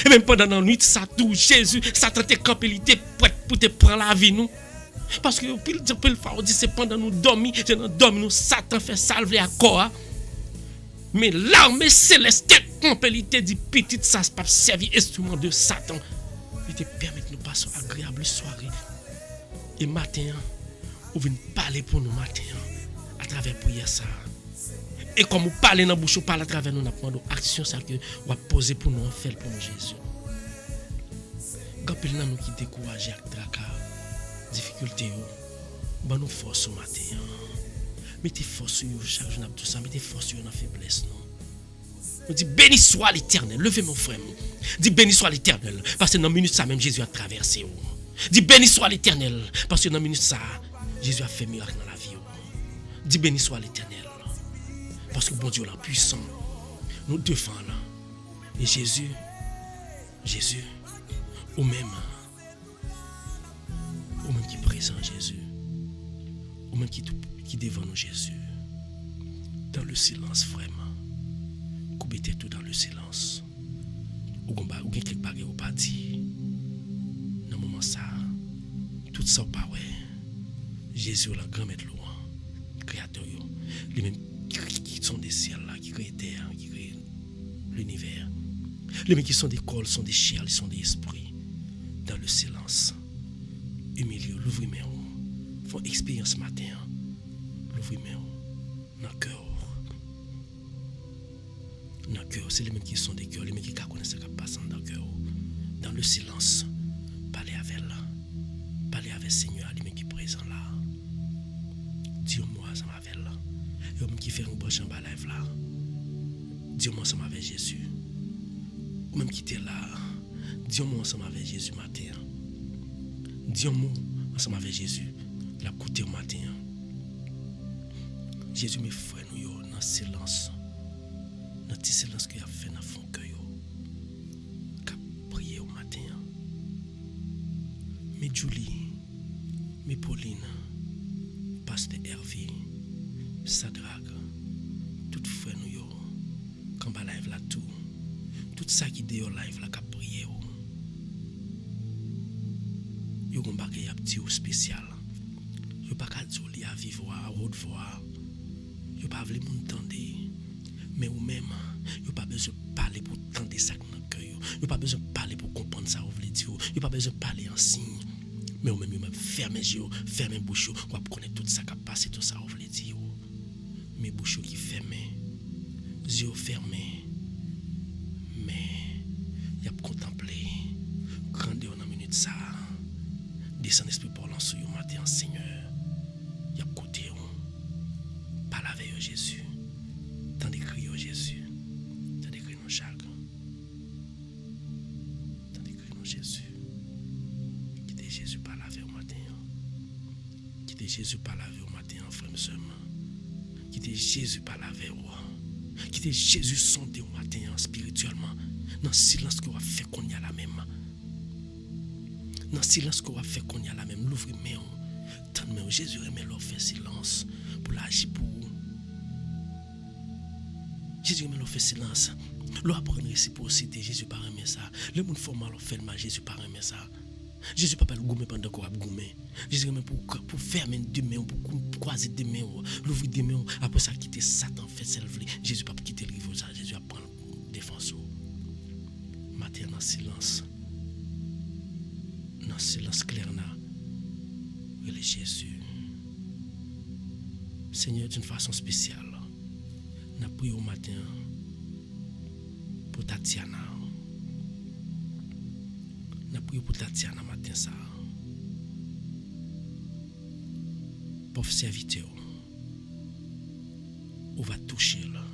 Et même pendant la nuit, ça tout Jésus, Satan te campé, il était prêt pour te prendre la vie nous. Parce que pile fois dit c'est pendant nous dormir, nous Satan fait salver à corps. Mais l'armée céleste campé, il te dit petite ça pas servir instrument de Satan. Il te permet de nous passer une agréable soirée. Et matin, on vient parler pour nous matin à travers prière ça. Et comme vous parlez dans la bouche, vous parlez à travers nous, nous avons action ça que on va poser pour nous, faire pour nous Jésus. Quand il y a nous qui découragent avec tracas, difficultés, ben nous force au matin. Mettez force sur chaque jour tout ça, mettez force sur la faiblesse non. On dit béni soit l'Éternel. Levez mon frère. Dis béni soit l'Éternel. Parce que dans une minute ça même Jésus a traversé. Dis béni soit l'Éternel. Parce que dans une minute ça Jésus a fait miracle dans la vie. Dis béni soit l'Éternel. Parce que bon Dieu est puissant. Nous défend là. Et Jésus, ou même qui est présent Jésus. Ou même qui devant nous Jésus. Dans le silence vraiment. Mettez tout dans le silence. Ou bien quelque part ou pas dit. Dans le moment ça, tout ça pas ouais. Jésus la grand maître loin, créateur yo, les mêmes qui sont des ciels là, qui créent terre, qui créent l'univers. Les mêmes qui sont des cols, sont des chairs, ils sont des esprits. Dans le silence. Humilié, l'ouvrir main. Font expérience matin. L'ouvrir main. Dans le cœur. Dans le cœur, c'est les mêmes qui sont des cœurs, les mêmes qui connaissent ce qui passe dans le cœur. Dans le silence, parlez avec elle. Parlez avec le Seigneur, les mêmes qui sont présents là. Dis-moi ça m'avait là. Et les mêmes qui font un bon champ live là. Dis-moi ça m'avait Jésus. Ou même qui était là. Dis-moi ensemble avec Jésus matin. Dis-moi ensemble avec Jésus. La côté au matin. Jésus mes frères nous dans le silence. Dans le silence qu'il a fait dans le fond que yo. Qu'a prié au matin. Mais Julie, mais Pauline, Pasteur Hervé, Sadrag, tout frère nous yo. Quand ba live là tout. Tout ça qui dehors live là qu'a prié yo. Yo gon bagay a petit ou spécial. Yo pas ka dire li à vivre à haute voix. Yo pas vle moun tande. Mais ou même, yo pas besoin de parler pour tendre ça dans le cœur. Yo pas besoin de parler pour comprendre ça ou vle dire. Yo pas besoin de parler en signe. Mais ou même fermer les yeux, fermer bouche, ou connaître tout ça qui a passé, tout ça, on veut dire. Mais bouche qui fermé, yeux fermés, mais il a contemplé, grandeur dans minute ça. Descend esprit parlant sur vous matin, Seigneur. Il a côté parle avec Jésus. Tant de crier Jésus. Tant de crier nos chagrin. Tant de crier nos Jésus. Quittez Jésus parle avec vous matin. Quittez Jésus parle avec vous matin, frère et sœur. Quittez Jésus parle avec vous. Quittez Jésus sonde au matin spirituellement. Dans le silence que vous avez fait qu'on y a la même. Dans le silence qu'on va faire qu'on y a la même, l'ouvrir mais tant de Jésus remet leur fait silence pour l'agir pour Jésus remet leur fait silence. Leur apprendre réciprocité, Jésus pas remet ça. Le monde formal leur fait le mal, Jésus pas remet ça. Jésus pas le goumer pendant qu'on a goumé. Jésus remet pour fermer deux mains, pour croiser deux mains, l'ouvrir deux mains, après ça quitter Satan fait s'élever. Jésus pas quitter le riveau ça, Jésus apprend défense. Matin dans silence. Dans le silence clair, il est Jésus. Seigneur, d'une façon spéciale, nous prions au matin pour Tatiana. Nous prions pour Tatiana matin ça. Pauvre serviteur, on va toucher là,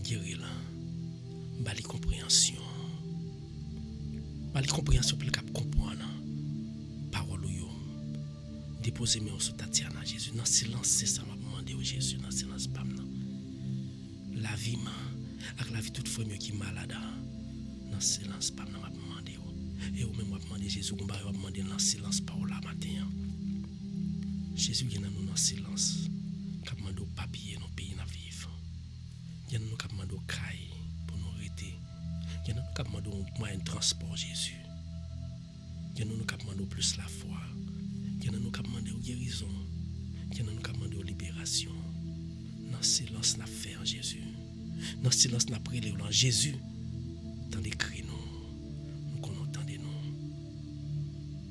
guérir là, bali compréhension. Par la compréhension pour le cap comprendre parole yo déposer mes sur Tatiana Jésus dans silence c'est ça m'a demandé au Jésus dans silence pas la vie avec la vie toute famille qui malade dans silence pas m'a demandé et au même m'a demandé Jésus on va demander dans silence parole là matin Jésus vient nous dans silence cap demander papier dans pays na vivre vient nous cap demander caille pour nous arrêter. Il y a nous qui demandons un moyen de transport, Jésus. Il y a nous qui demandons plus la foi. Il y a nous qui demandons guérison. Il y a nous qui demandons libération. Dans le silence, nous faisons Jésus. Dans le silence, nous prions en Jésus. Dans les cris, nous connaissons de nous.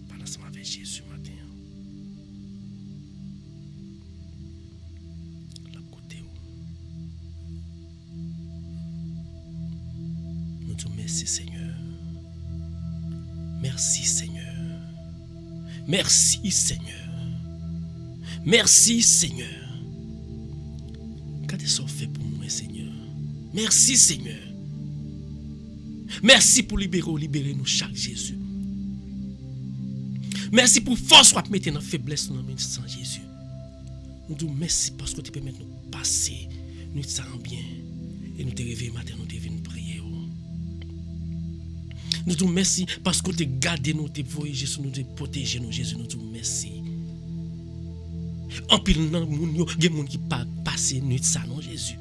Pendant ce avec Jésus matin. La côté où. Nous disons merci Seigneur. Merci Seigneur. Merci Seigneur. Merci Seigneur. Qu'est-ce que ça fait pour moi Seigneur? Merci Seigneur. Merci pour libérer nous chaque Jésus. Merci pour force qu'on mettre dans faiblesse dans notre sang Jésus. Nous disons merci parce que tu permets de nous passer nous sent bien et nous te réveiller matin nous te venir prier. Nous disons merci parce que tu gardé nous, tu voyagé sur nous, tu protégé nous Jésus. Nous disons merci. En pile nan moun yo, gen moun qui pas passer nuit ça non Jésus.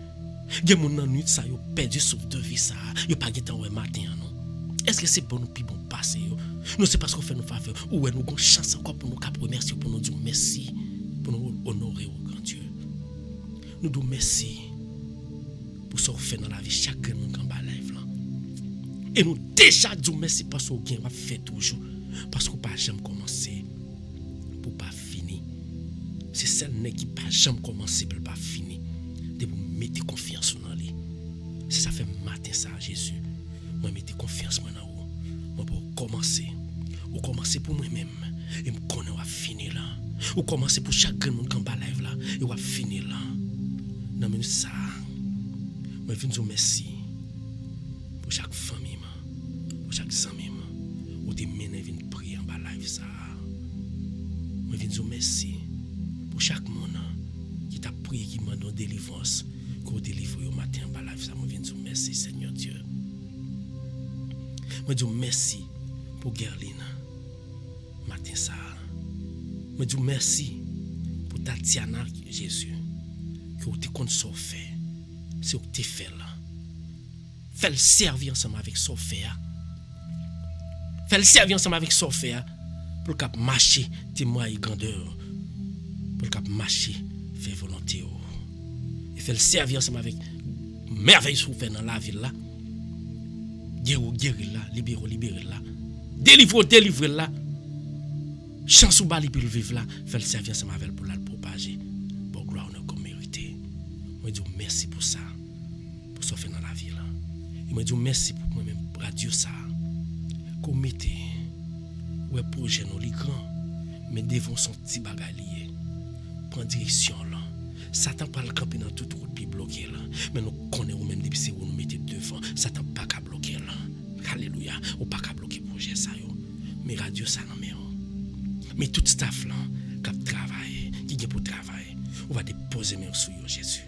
Gen moun nan nuit ça yo perdu souffle de vie ça. Yo pas gete ouais matin non. Est-ce que c'est bon nous pi bon passer yo? Nous c'est parce qu'on fait nous faveur ou nous gon chance encore pour nous cap remercier pour nous dire merci pour nous honorer au grand Dieu. Nous disons merci pour ce qu'on fait dans la vie chaque monde qui en live là. Et nous déjà disons merci parce qu'on va faire toujours parce qu'on pas jamais commencer pour pas finir. C'est celle qui pas jamais commencer pour pas finir. De vous mettre confiance dans lui. C'est ça fait matin ça Jésus. Moi mettez confiance moi dans vous. Moi pour commencer. Ou commencer pour moi-même et me connaître on va finir là. Ou commencer pour chaque monde qui en live là et on va finir là. Dans minute ça. Moi je vous merci pour chaque famille, pour chaque ami, ou te mener venir prier en bas live ça. Moi je vous merci pour chaque monde qui t'a prié, qui m'a donné délivrance, qu'on délivre au matin en bas live ça. Moi je vous merci Seigneur Dieu. Moi je vous merci pour Gerline matin ça. Moi je vous merci pour Tatiana Jésus que vous te compte so fait. C'est ce que tu fais là. Fais le servir ensemble avec Sophia. Fais le servir ensemble avec Sophia pour le marcher, témoigner grandeur. Pour le marcher, faire volonté. Et fais le servir ensemble avec merveille Sophia dans la ville là. Guérir là, libérer là. Délivrer là. Chance ou bali pour le vivre là, faire le servir ensemble avec pour la propager. Pour gloire qu'on mérite. Moi dis merci pour ça. Pour ça fait dans la vie là. Et moi dis merci pour moi même radio ça. Qu'on mette ouais projet nous les grands mais devant son petit bagalier. Prend direction là. Satan pas le camper dans toute route puis bloquer là. Mais nous connaissons même depuis c'est où nous mettez devant. Satan pas qu'à bloquer là. Alléluia. Ou pas qu'à bloquer projet ça yo. Mais radio ça non mais mais tout staff là qui travaille, qui est pour travailler, on va déposer mes sur Jésus.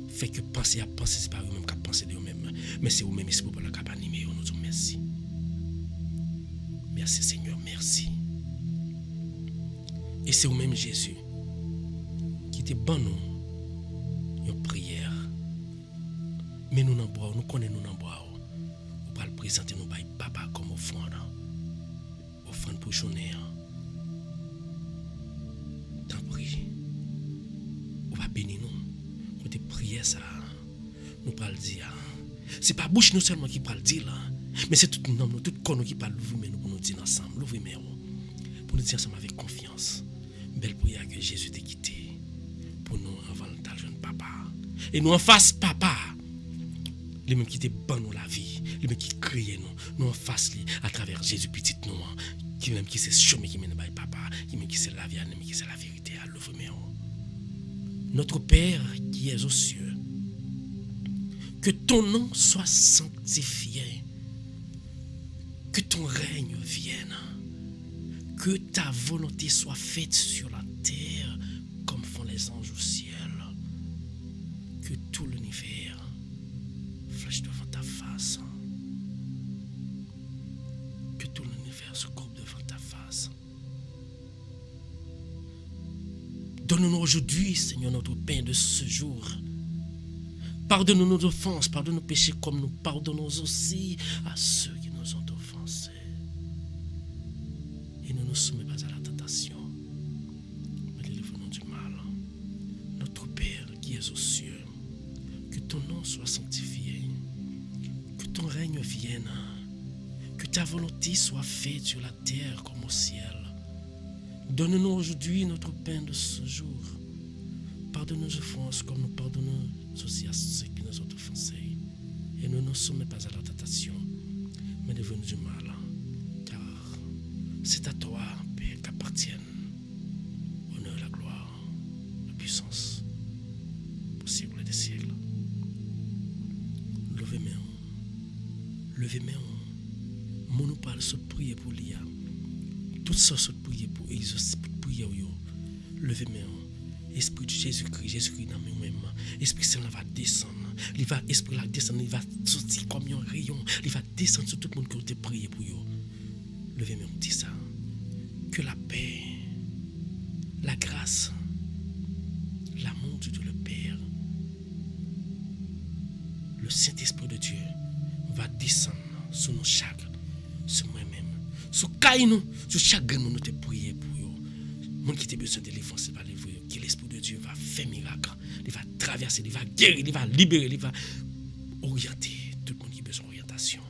Fait que penser à penser c'est pas eux même qui penser de eux même, mais c'est eux même esprit pour la cap animer nous disons merci. Merci Seigneur, merci. Et c'est eux même Jésus qui était bon nous une prière. Mais nous n'en bois, nous connaissons nous n'en bois. On va le présenter nous bail papa comme offrande. Offrande pour journée. On va bénir nous. Quand tu pries ça, nous parlons dire. C'est pas bouche nous seulement qui parle dire là, mais c'est tout nom, tout corps qui parle l'ouvrir nous pour nous dire ensemble, l'ouvrir pour nous dire ensemble avec confiance. Belle prière que Jésus t'a quitté pour nous avant le jeune papa. Et nous en face papa, les mêmes qui te ban nous la vie, les mêmes qui créent nous en face lui à travers Jésus petit nous, qui même qui c'est chemin qui mène papa, qui même qui c'est la vie, qui c'est la vérité à l'ouvrir. Notre Père qui es aux cieux, que ton nom soit sanctifié, que ton règne vienne, que ta volonté soit faite sur la terre comme font les anges au ciel, que tout l'univers flèche devant ta face, que tout l'univers se coupe devant ta face. Donne-nous aujourd'hui, Seigneur, notre pain de ce jour. Pardonne-nous nos offenses, pardonne nos péchés comme nous pardonnons aussi à ceux qui nous ont offensés. Et ne nous soumets pas à la tentation, mais délivre-nous du mal. Notre Père qui es aux cieux, que ton nom soit sanctifié, que ton règne vienne, que ta volonté soit faite sur la terre comme au ciel. Donne-nous aujourd'hui notre pain de ce jour. Pardonne nos offenses comme nous pardonnons aussi à ceux qui nous ont offensés. Et ne nous soumets pas à la tentation, mais délivre-nous du mal. Car c'est à toi, Père, qu'appartiennent l'honneur, la gloire, la puissance, pour siècles des siècles. Levez-moi. Mon nous parle se prier pour l'IA. Toutes sortes de prières pour exaucer, pour prier. Levez-moi. Esprit de Jésus-Christ dans nous-mêmes. Esprit Saint va descendre. Il va esprit la descendre, il va sortir comme un rayon. Il va descendre sur tout le monde qui a prié pour eux. Levez-moi, on dit ça. Que la paix, la grâce, l'amour de Dieu le Père, le Saint-Esprit de Dieu va descendre sur nous chaque, sur moi-même. Sur nous, sur chaque grain nous te prier pour eux. Monde qui a besoin de délivrance, va livrer. Que l'Esprit de Dieu va faire miracle. Il va traverser, il va guérir, il va libérer, il va orienter. Tout le monde qui a besoin d'orientation.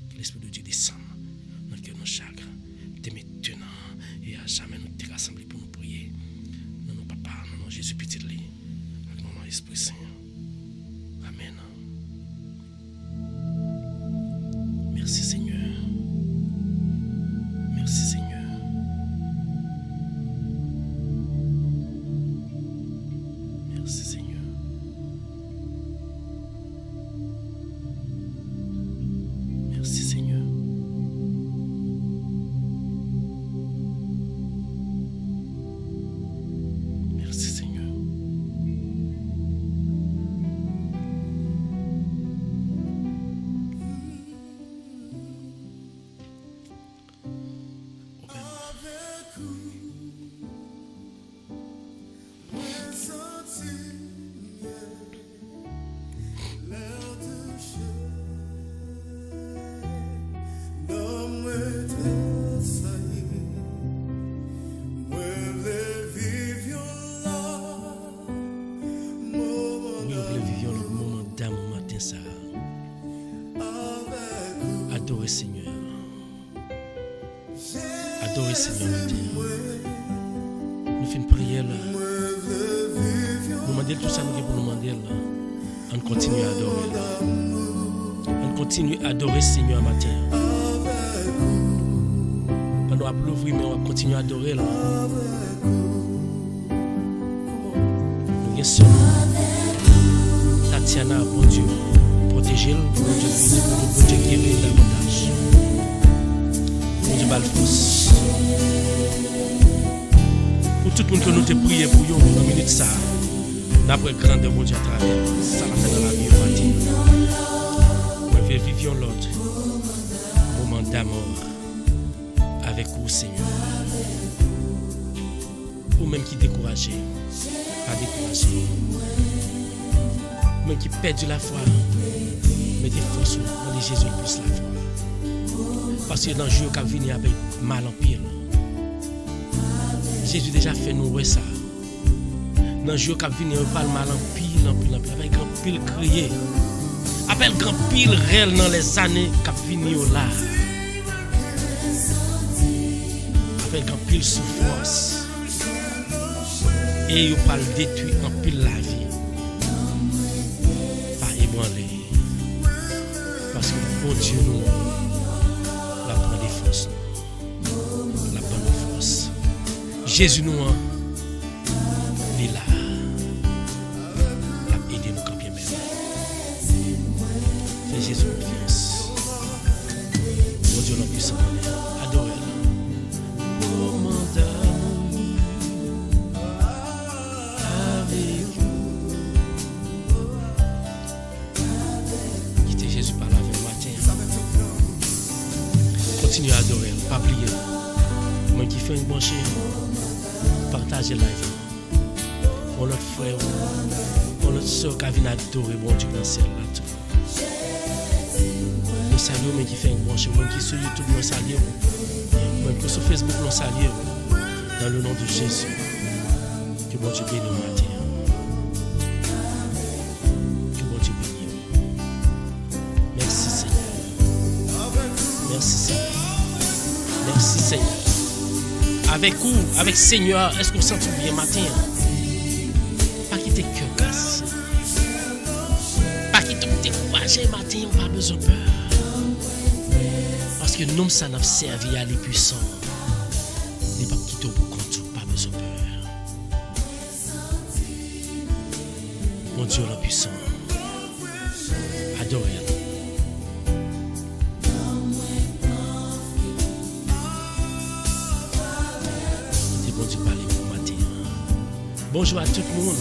Que l'Esprit de Dieu descende dans le cœur de nos chagres. Dès maintenant et à jamais nous te rassembler pour nous prier. Non, non, papa, non, non, Jésus petit lit. Avec mon Esprit Saint. Amen. Merci Seigneur. Merci Seigneur. Merci Seigneur. Merci Seigneur. Merci Seigneur. Adorez Seigneur. Adorez Seigneur. fin de prière là. Nous demandons tout ça, nous pour nous demander là. On continue à adorer là. On continue à adorer Seigneur matin. Pendant qu'on va l'ouvrir, mais on va continuer à adorer là. Nous sommes seuls. Tatiana, bon Dieu, protégez-le, bon Dieu, bénissez-le, bon Dieu, guéris davantage. Bon Dieu, balle force. Pour tout le monde que nous te prions pour eux, dans la minute ça, d'après le grand de bon Dieu à travers, ça l'a fait dans la vie matin. Nous vivions l'autre moment d'amour avec vous, Seigneur. Ou même qui découragé, pas découragé. Même qui perdent la foi, mettez force dans les Jésus plus la foi. Parce que dans le jour qui vient avec mal en pile, Jésus déjà fait nous ça. Dans le jour qui vient, on parle mal en pile, avec grand pile crier. Avec grand pile réel dans les années qui viennent là. Avec grand pile souffrance. Et il parle détruire en pile la vie. Parce que bon Dieu nous la prend des forces, la prend des forces. Jésus nous il est là, il a aidé nous quand bien même. Fais Jésus confiance. Bon Dieu l'en puissant, adorez-le. Moment d'amour avec vous. Jésus parle avec le matin. Continue à adorer, pas oublier. Moi qui fais une branchée, partagez la vie. Pour notre frère, pour notre soeur qui vient adorer bon Dieu dans le ciel là tout. Nous saluons moi qui fait une branchée, moi qui sur YouTube nous saluons, moi qui sur Facebook nous saluons. Dans le nom de Jésus, que bon Dieu bénisse le matin. Merci Seigneur. Avec vous, avec Seigneur, est-ce qu'on sent tout bien matin? Pas quitter cœur cassé. Pas quitter découragé matin, pas besoin de peur. Parce que nous, ça n'a servi à les puissants. Les pas quitter pour compte, pas besoin de peur. Mon Dieu, le puissant. Adorez-le. Bonjour à tout le monde.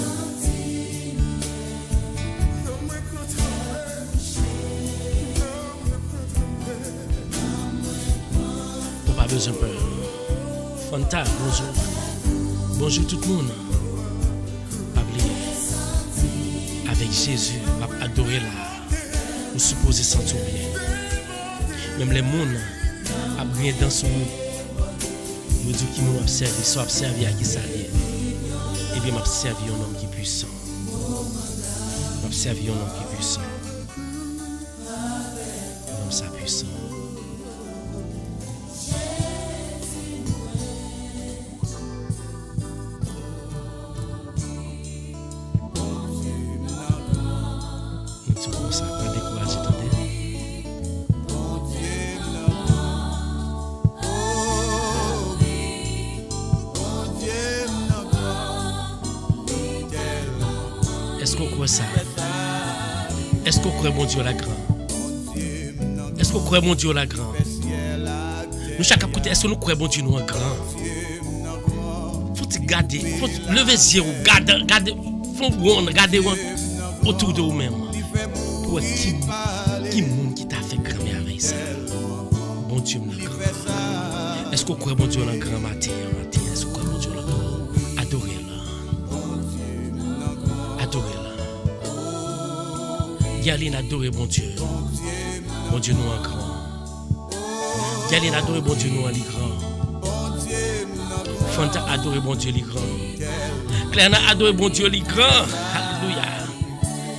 Pas besoin de peur. Fanta, bonjour. Bonjour tout le monde. Pas oublier. Avec Jésus, on va adorer là. Nous supposons sentir bien. Même les mondes, à briller dans son monde. Nous disons qu'ils nous observent, soit observés à qui ça lié. Eh bien, m'a servi un homme qui est puissant. M'a servi un homme qui est puissant. Un homme ça puissant. Nous trouvons ça pas découragé, attendez. Est-ce qu'on croit ça? Est-ce qu'on croit mon Dieu la grande? Est-ce qu'on croit mon Dieu la grande? Nous chaque côté, est-ce que nous croyons mon Dieu nous en grand? Faut garder, faut lever zéro, garder, faut regarder autour de vous-même. Pour qui monde qui t'a fait grand avec ça? Bon Dieu la grand. Est-ce qu'on croit mon Dieu la grand matin? Est-ce qu'on croit mon Dieu la grand? Adorez-le. Adorez-le. Yaline adorez mon Dieu. Mon Dieu nous en grand. Yaline adorez mon Dieu nous en grand. Fanta adorez mon Dieu li grand. Claire adorez mon Dieu li grand. Alléluia.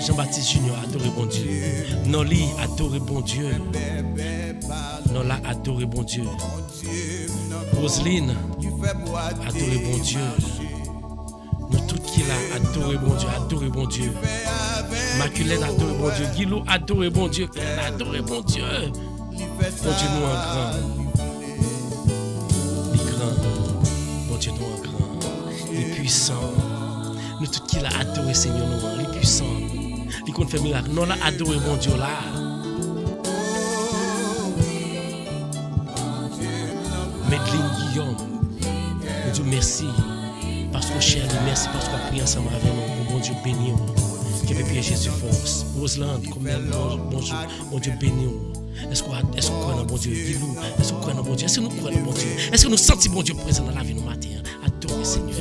Jean-Baptiste Junior adorez bon Dieu. Noli adorez bon Dieu. Nola adorez bon Dieu. Roseline adorez bon Dieu. Nous tous qui là, adorez bon Dieu, adorez bon Dieu. Maculène, adorez bon Dieu. Guilou, adorez bon Dieu. Claire, adorez bon Dieu. Bon Dieu, nous en grand. Les grands. Bon Dieu, nous en grand. Les puissants. Nous tous qui là, adorez Seigneur, nous, les puissants. Les qu'on fait miracle. Non, là, adorez bon Dieu, là. Medline Guillaume. Mon Dieu, merci. Parce que cher, merci parce qu'on a pris ensemble avec nous. Bon Dieu, béni. Que Père Jésus force. Roseland, bonjour. Bon Dieu, béni. Est-ce qu'on croit dans bon Dieu? Dis-nous. Est-ce qu'on croit dans bon Dieu? Est-ce que nous croyons dans bon Dieu? Est-ce que nous sentons bon Dieu présent dans la vie de nos matins? Adorez Seigneur.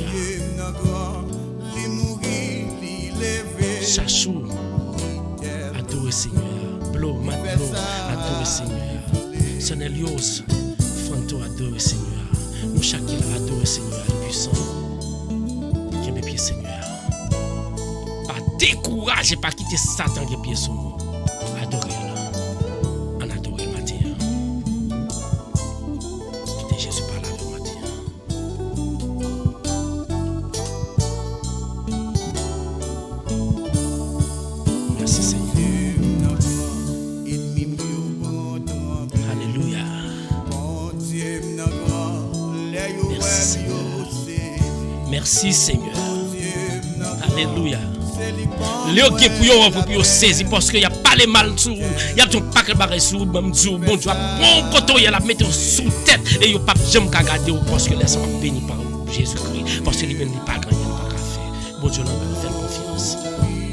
Chachou. Adorez Seigneur. Blo, Matlo. Adorez Seigneur. Sonelios. Franto, adorez Seigneur. Nous chacun adorez Seigneur. Le puissant. Qui mes pieds Seigneur. Pas décourager, pas quitter Satan qui est pieds sur nous. Adorez-le. En adorez le matin. Quittez Jésus par là le matin. Merci Seigneur. Alléluia. Merci Seigneur. Merci Seigneur. Alléluia. Léo qui pour yo saisi parce que y a pas les mal sur y a ton paquet barré sur même Dieu bon Dieu bon coton y a la mettre sous tête et yo pas jamais ka garder parce que laisse moi béni par Jésus-Christ parce que lui même pas grand rien pas faire. Bon Dieu là fait confiance.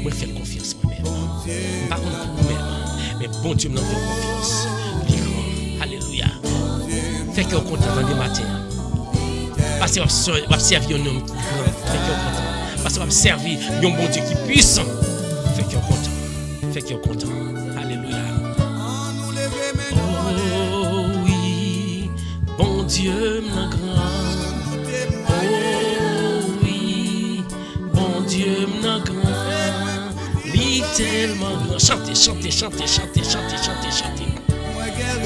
Moi fais confiance moi-même. Pas contre vous-même mais bon Dieu me fait confiance. Alléluia. Fait que content dans les matins. Parce que va servir un homme grand. Fait que content. Parce qu'on va servir un bon Dieu qui est puissant. Fait qu'il est content. Fait qu'il est content. Alléluia. Oh oui, bon Dieu m'en grand. Oh oui, bon Dieu m'en grand. Lui tellement grand. Chantez, chantez, chantez, chantez, chantez, chantez, chantez.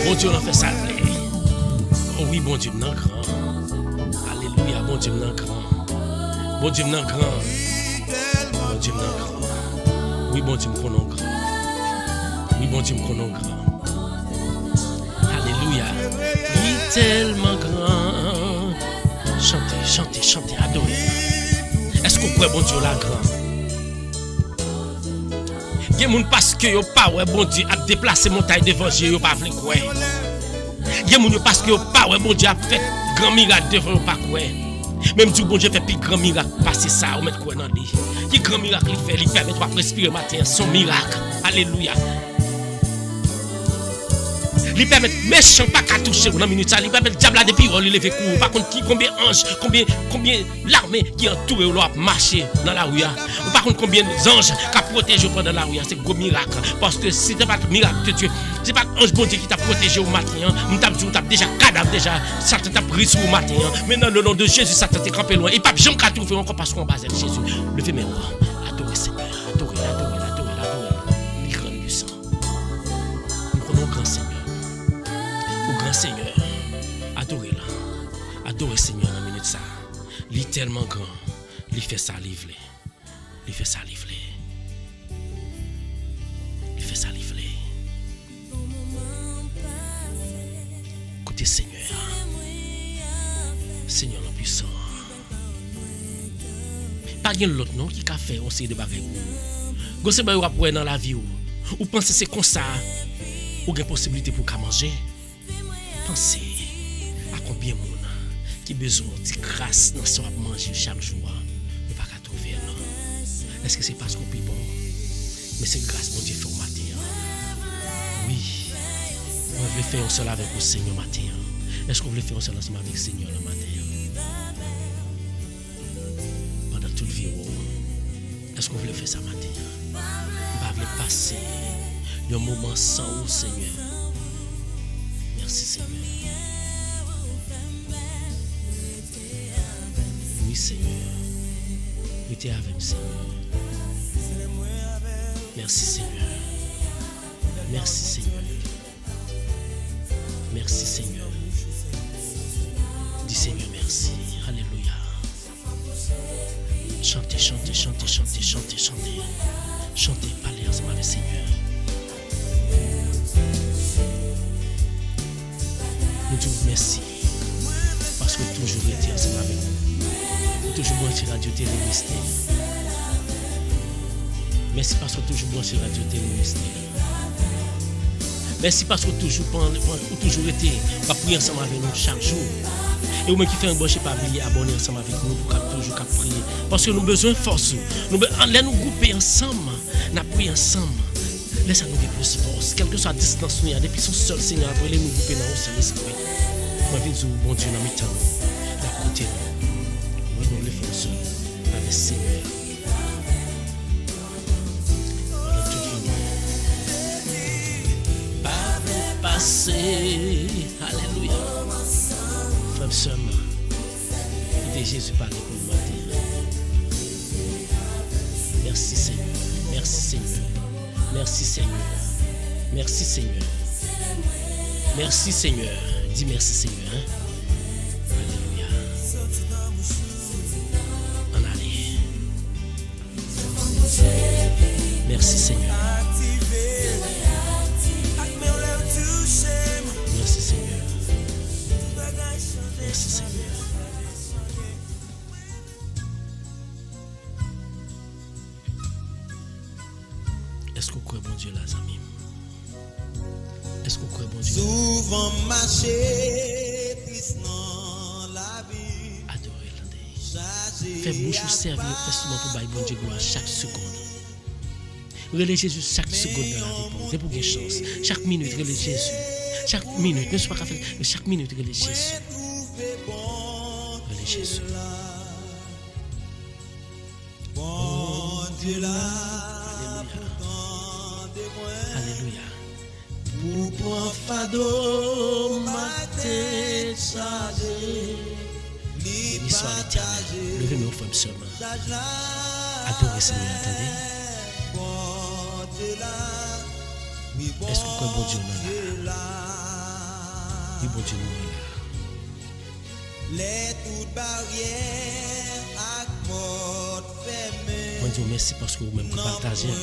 Bon Dieu, on a fait ça. Oh oui, bon Dieu m'en grand. Alléluia, bon Dieu m'en grand. Bon Dieu m'en grand. Bon Dieu m'en grand. Oui, bon Dieu me connaît grand. Oui, bon Dieu me connaît grand. Alléluia. Il est tellement grand. Chantez, chantez, chantez, adorez. Est-ce qu'on croit bon Dieu là grand? Il y a des gens parce que yo pas ouais bon Dieu a déplacé montagne devant Dieu, yo pas vle croire. Il y a des gens parce que yo pas ouais bon Dieu a fait grand miracle devant pas croire. Même si bon Dieu fait plus grand miracle, passer ça, ou mettre quoi dans lui. Qui grand miracle il fait, il permet de respirer matin, son miracle. Alléluia. Il permet méchant pas qu'à toucher dans minute ça, il permet diable là depuis il lever court. Par contre qui combien anges, combien l'armée qui entoure ou l'a marcher dans la rue. Ou par contre combien d'anges qui protégé pendant la rue, c'est gros miracle parce que si c'est pas miracle de Dieu, c'est pas ange bon Dieu qui t'a protégé au matin, nous t'a déjà cadavre déjà, Satan t'a pris au matin. Maintenant le nom de Jésus Satan t'est campé loin et pas jamais qu'à trouver encore parce qu'on base Jésus. Levez mes bras, adorez Seigneur, adorez. Il grand puissant. Nous prenons grand Seigneur. Grand Seigneur, adorez-la. Adorez Seigneur dans la minute ça. Il est tellement grand. Il fait ça livrer. Il fait ça livrer. Il fait ça livrer. Écoutez Seigneur. Seigneur le puissant. Pas de l'autre non qui a fait on sait de bagaille. Vous savez vous après dans la vie ou pensez c'est comme ça ou une possibilité pour manger. Pensez à combien de monde qui a besoin de grâce dans ce qu'on manger chaque jour. Ne pas trouver. Est-ce que c'est parce qu'on est bon? Mais c'est grâce mon Dieu fait au matin. Oui. On veut faire un seul avec le Seigneur matin. Est-ce qu'on veut faire un seul ensemble avec le Seigneur le matin? Pendant toute vie. Est-ce qu'on veut faire ça matin? On va passer un moment sans au Seigneur. Merci Seigneur. Oui Seigneur. Mettez avec Seigneur. Merci Seigneur. Merci Seigneur. Merci Seigneur. Dis Seigneur merci. Alléluia. Chantez, chantez, chantez, chantez, chantez, chantez. Chantez, parlez ensemble avec le Seigneur. Nous disons merci. Parce que vous toujours été ensemble avec nous. Vous toujours branché Radio Télé Mystère. Merci parce que toujours branché Radio Télé Mystère. Merci parce que toujours été à prier ensemble avec nous chaque jour. Et vous-même qui fait un bon, je ne sais pas oublier abonner ensemble avec nous pour toujours prier. Parce que nous avons besoin de force. Laissez nous grouper ensemble. Nous prions ensemble. Laissez nous plus de force. Quelle que soit la distance, nous depuis son seul Seigneur, après nous grouper dans le seul esprit. Moi, je viens bon Dieu dans mes temps. La côté. Nous avons les forces avec le Seigneur. Voilà tout fini. Pas passer. Alléluia. Frère seulement, il Jésus parler pour nous matin. Merci Seigneur, merci Seigneur, merci Seigneur, merci Seigneur, merci Seigneur. Dis merci Seigneur. Hein? Alléluia. En allez. Merci Seigneur. Merci Seigneur. Merci Seigneur. Est-ce qu'on croit bon Dieu là, amis? Est-ce qu'on croit bon Dieu? Souvent marcher plus dans la vie. Adorez-le. Fais bouche ou servir instrument pour bailler bon Dieu gloire chaque seconde. Relais Jésus chaque seconde dans la vie. C'est pour qu'il y ait chance. Chaque minute, relais Jésus. Chaque minute, ne sois pas fait, mais chaque minute, relais Jésus. Relais Jésus. Bon Dieu là. Alléluia. Pour prendre fardeau, ma tête chargée. Béni soit l'Éternel. Levez-nous aux femmes seulement. Adorez Seigneur, attendez. Est-ce que vous croyez bon Dieu nous là? Oui, bon Dieu nous là. Les toutes barrières à mort fermées. Moi, Dieu merci parce que vous-même partagez.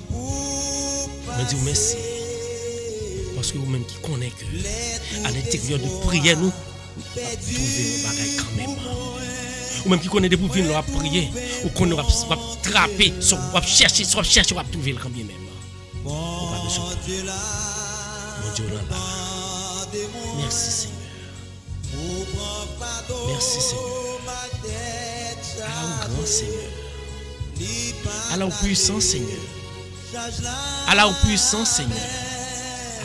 Moi, Dieu merci parce que vous-même qui connaissez que à l'intérieur de prière, nous trouver un bagage quand même. Ou même qui connaît des pour venir prier, ou qu'on va trapper, va chercher, va trouver le quand bien même. On va besoin de mon Dieu là. Merci Seigneur. Merci Seigneur. Allah au grand Seigneur. Allah au puissant Seigneur. Allah au puissant Seigneur.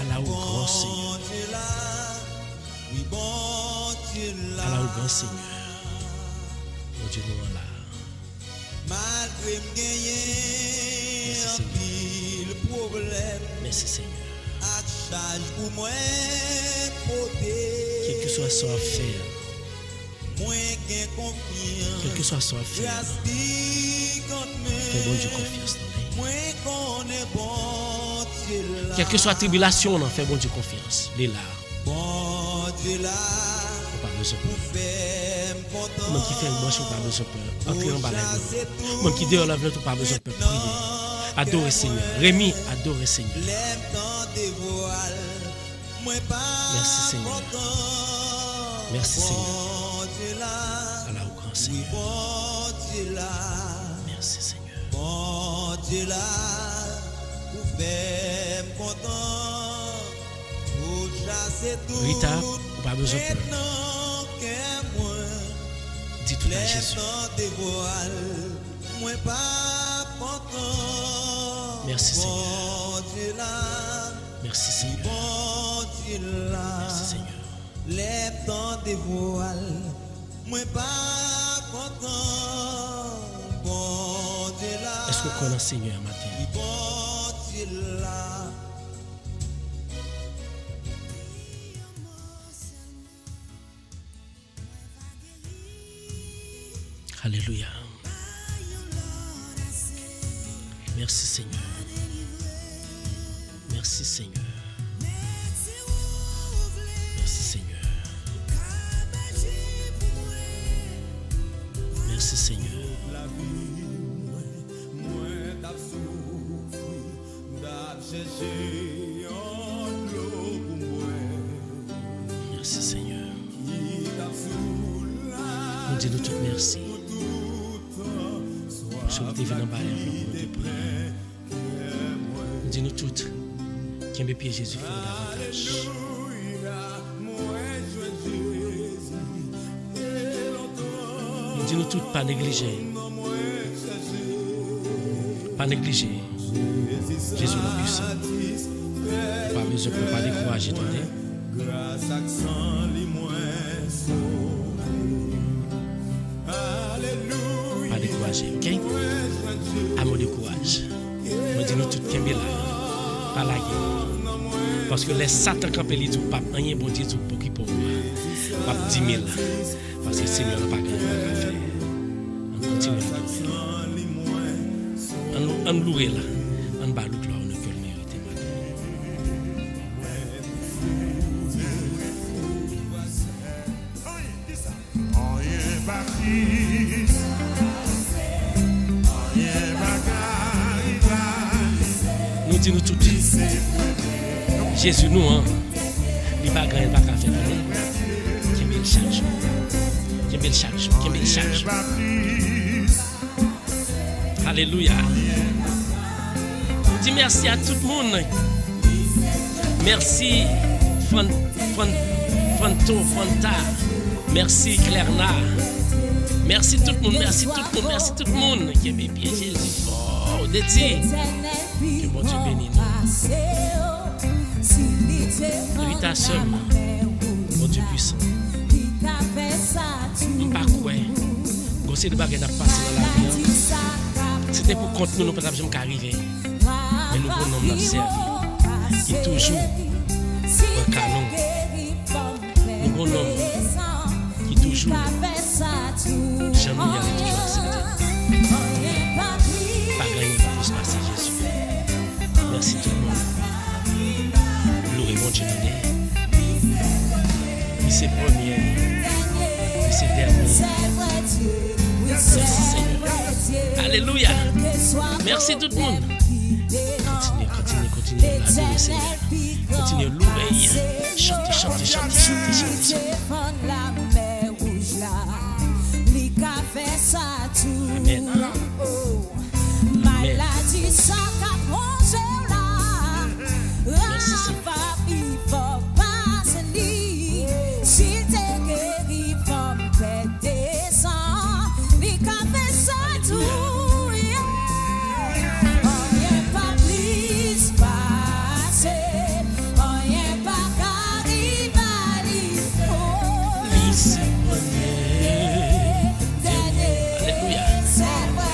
Allah au grand Seigneur. Allah au grand Seigneur. Mon Dieu nous là. Malgré me gagner un pile problème. Merci Seigneur. À charge pour moi côté. Quel que soit son affaire. Moins qu'un confiance. Quel que soit son affaire. Fais bon Dieu confiance dans lui. Moins qu'on est bon Dieu là. Quelle que soit la tribulation, on en fait bon Dieu confiance. Il est là. Bon Dieu là. On n'a pas besoin de peur. Même qui fait le bon, on n'a pas besoin de peur. Entrer en bas la gloire. Même qui dehors la gloire, on n'a pas besoin de peur. Prier. Adorez Seigneur. Rémi, adorez Seigneur. Merci Seigneur. Merci Seigneur. Allah au grand Seigneur. Merci Seigneur. Bon Dieu là, pour faire content, pour chasser tout. Rita, on n'a pas besoin de peur. Dis tout à Jésus. Merci Seigneur. Merci Seigneur. Merci Seigneur. Les temps de voile, moi pas content. Bon Dieu là. Est-ce que vous connaissez Seigneur matin? Bon Dieu là. Alléluia. Merci Seigneur. Merci Seigneur. Merci Seigneur. Merci Seigneur. dit nous tout merci. Je vous venu en bas de prière. Nous dit nous tout qui aime pied Jésus fait davantage. Nous dit nous tout pas négliger. Pas négliger. Jésus le puissant. Pas besoin de pas décourager donner. Pas décourager, ok? Amour de courage. Moi dis nous tout qui est là. Pas la guerre. Parce que les Satan campé li tout pas rien bon Dieu tout pour qui pour moi. Pas 10 000 parce que Seigneur n'a pas grand à faire. On continue à louer. On louer là. On bat le gloire, on ne peut le mériter nous disons nous tout. Jésus nous, hein, il va gagner, il va faire. Qui est chaque jour. Qui est chaque jour. Qui est chaque jour. Alléluia. Dis merci à tout le monde. Merci Fanta. Merci Clairna. Merci tout le monde. Merci tout le monde. Merci tout le monde qui aime bien Jésus. Oh, Déti. Que bon Dieu bénisse nous. Lui ta seule. Bon Dieu puissant. On ne pas quoi. Gossé de baguette n'a passé dans la vie. C'était pour compte nous, nous ne pouvons pas arriver. Mais nous avons notre servi qui est toujours un canon. Nous avons un homme qui est toujours jamais y aller, toujours accepté. Pas gagné pour se passer Jésus. Merci tout le monde. Louez mon Dieu donné. Il c'est premier, il c'est dernier. Merci Seigneur. Alléluia. Merci tout le monde. Continuez à louer Seigneur. Continuez à louer. Chantez. Amen. Amen. Merci Seigneur.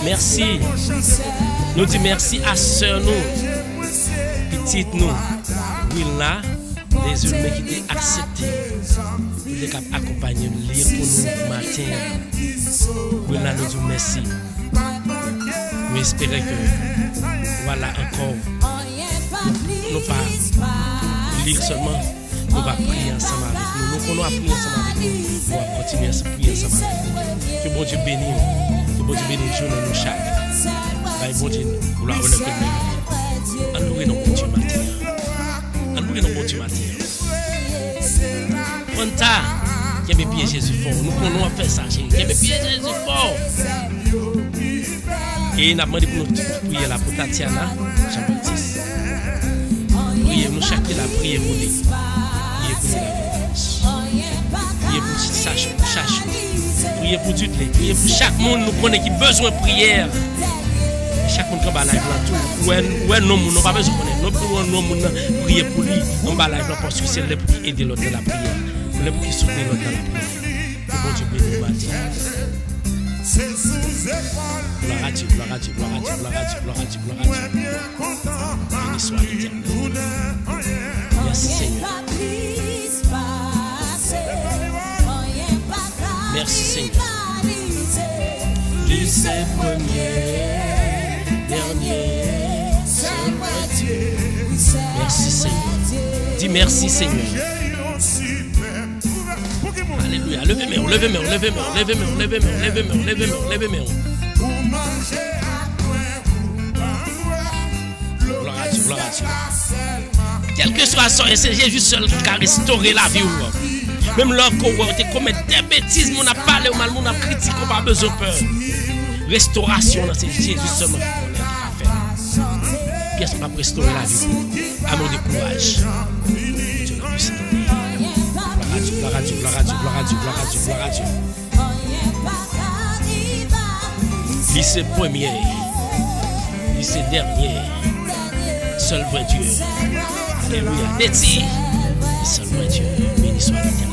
Merci. Nous disons merci à sœur nous, petite nous, Wilna, des humains qui étaient acceptés. Ils étaient capables d'accompagner nous, lire pour nous matin. Wilna nous dit merci. Nous espérons que, voilà encore, nous pas lire seulement, nous va prier ensemble avec nous. Nous allons prier ensemble avec nous. Nous allons continuer à prier ensemble avec nous. Que bon Dieu bénisse. Bon Dieu bénisse nous chaque. Bon Dieu, nous l'avons honneur que nous. Louez nos bon Dieu matin. Louez nos bon Dieu matin. Fanta, qui aime bien Jésus fort. Nous pouvons faire ça, qui aime bien Jésus fort. Et nous avons demandé pour nous prier là pour Tatiana, Jean-Baptiste. Priez nous chaque la prière pour lui. Priez pour nous la priez pour Sacha, priez pour toutes les, priez pour chaque monde nous connaît qui a besoin de prière. Chaque monde qui va live là tout. Ouais non, nous pas besoin de connaître. Nous pouvons prier pour lui. On va live là parce que c'est là pour aider l'autre dans la prière. Là pour soutenir l'autre dans la prière. Que bon Dieu bénisse Mathieu. Gloire à Dieu. Béni soit l'Éternel. Merci Seigneur. Merci Seigneur. Lui c'est premier, dernier, seul Dieu. Merci Seigneur. Dis merci Seigneur. Alléluia. Levez-moi. Gloire à Dieu. Quel que soit son, c'est Jésus seul qui a restauré la vie. Même lorsqu'on te commettre des bêtises, on a parlé au mal, on a critiqué, on n'a pas besoin de peur. Restauration, c'est Jésus seulement qui fait. Pièce pour restaurer la vie. Amour de courage. Dieu la puissance. Gloire à Dieu, gloire à Dieu, gloire à Dieu, gloire à Dieu, gloire à Dieu. Lycée premier, lycée dernier, seul vrai Dieu. Alléluia. Déti, seul vrai Dieu. Béni soit l'Éternel.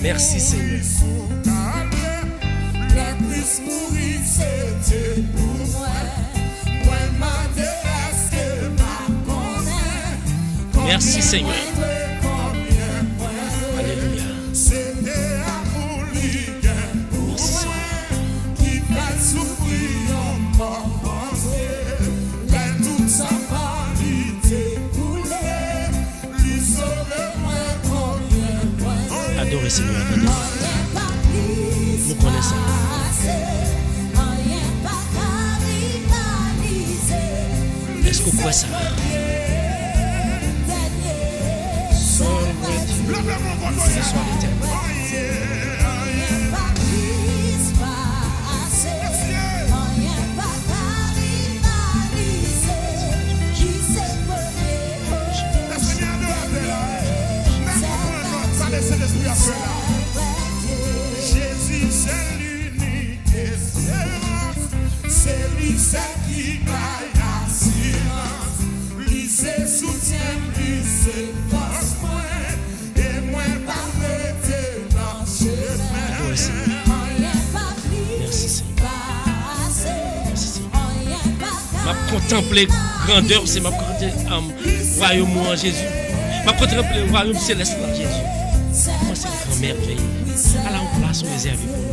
Merci Seigneur. Merci Seigneur. Alléluia. Merci Seigneur. Adorez Seigneur, adorez. Nous connaissons. Est-ce que vous croyez ça? Ce soit l'Éternel. Jésus c'est l'unique espérance, c'est lui seul qui gagne l'assurance, lui c'est soutien, lui c'est force moi, et moi pas m'arrêter dans le chemin. Merci Seigneur. M'a contempler grandeur, c'est ma contempler royaume en Jésus. M'a contempler royaume céleste en Jésus. Moi c'est une grande merveille. À la place réservée pour nous.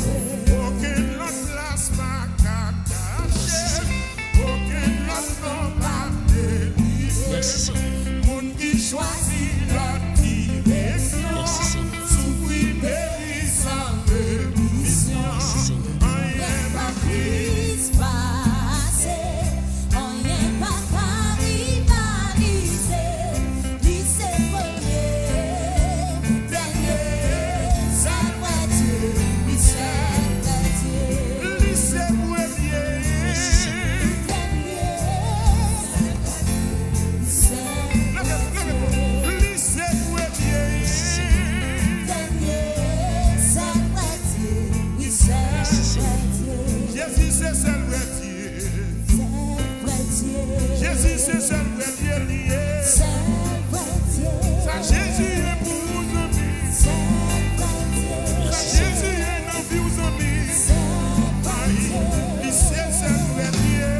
Merci Seigneur. Merci Seigneur. Merci Seigneur. Merci Seigneur. Jésus c'est seul vrai Dieu lié. Ça Jésus est pour vous amis. Ça Jésus est dans vie aux amis. Il c'est seul vrai Dieu.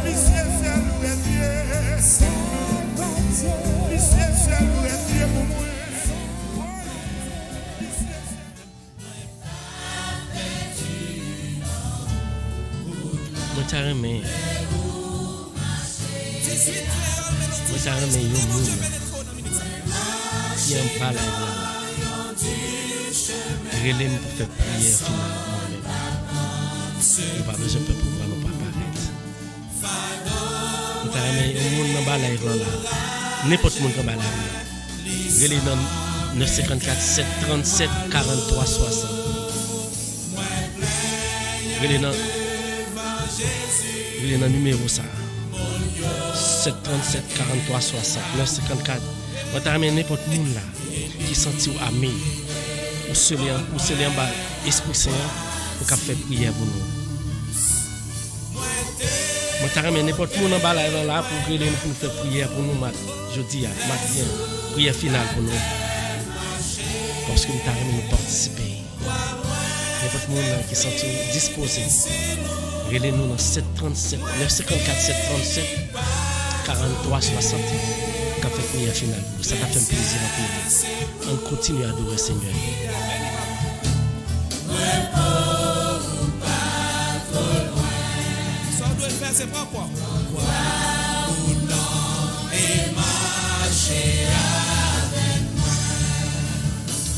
Il c'est seul vrai Dieu. Il c'est seul vrai Dieu pour moi. Moi t'as aimé. Moi t'as aimé yo moun qui aime pas la vie. Relève pour faire prière finalement. Il pas besoin de pouvoir nous pas paraître. Moi t'as aimé yo moun dans la vie là. N'importe monde dans la vie. Relève dans 954 737 43 60. Relève dans il est dans le numéro ça. 737 43 60 954. On t'a amené n'importe qui là qui sentit ou amé ou se lien en bas esprit saint pour qu'a faire prière pour nous. On t'a amené n'importe qui en bas là pour que nous faire prière pour nous jeudi matin prière finale pour nous. Parce que nous t'a amené nous participer. N'importe qui là qui sentit disposé. Relez-nous dans 737 954 737 43 60. Qu'a fait prière finale. Ça t'a fait un plaisir à prier. On continue à adorer Seigneur. Ça doit faire c'est pas quoi.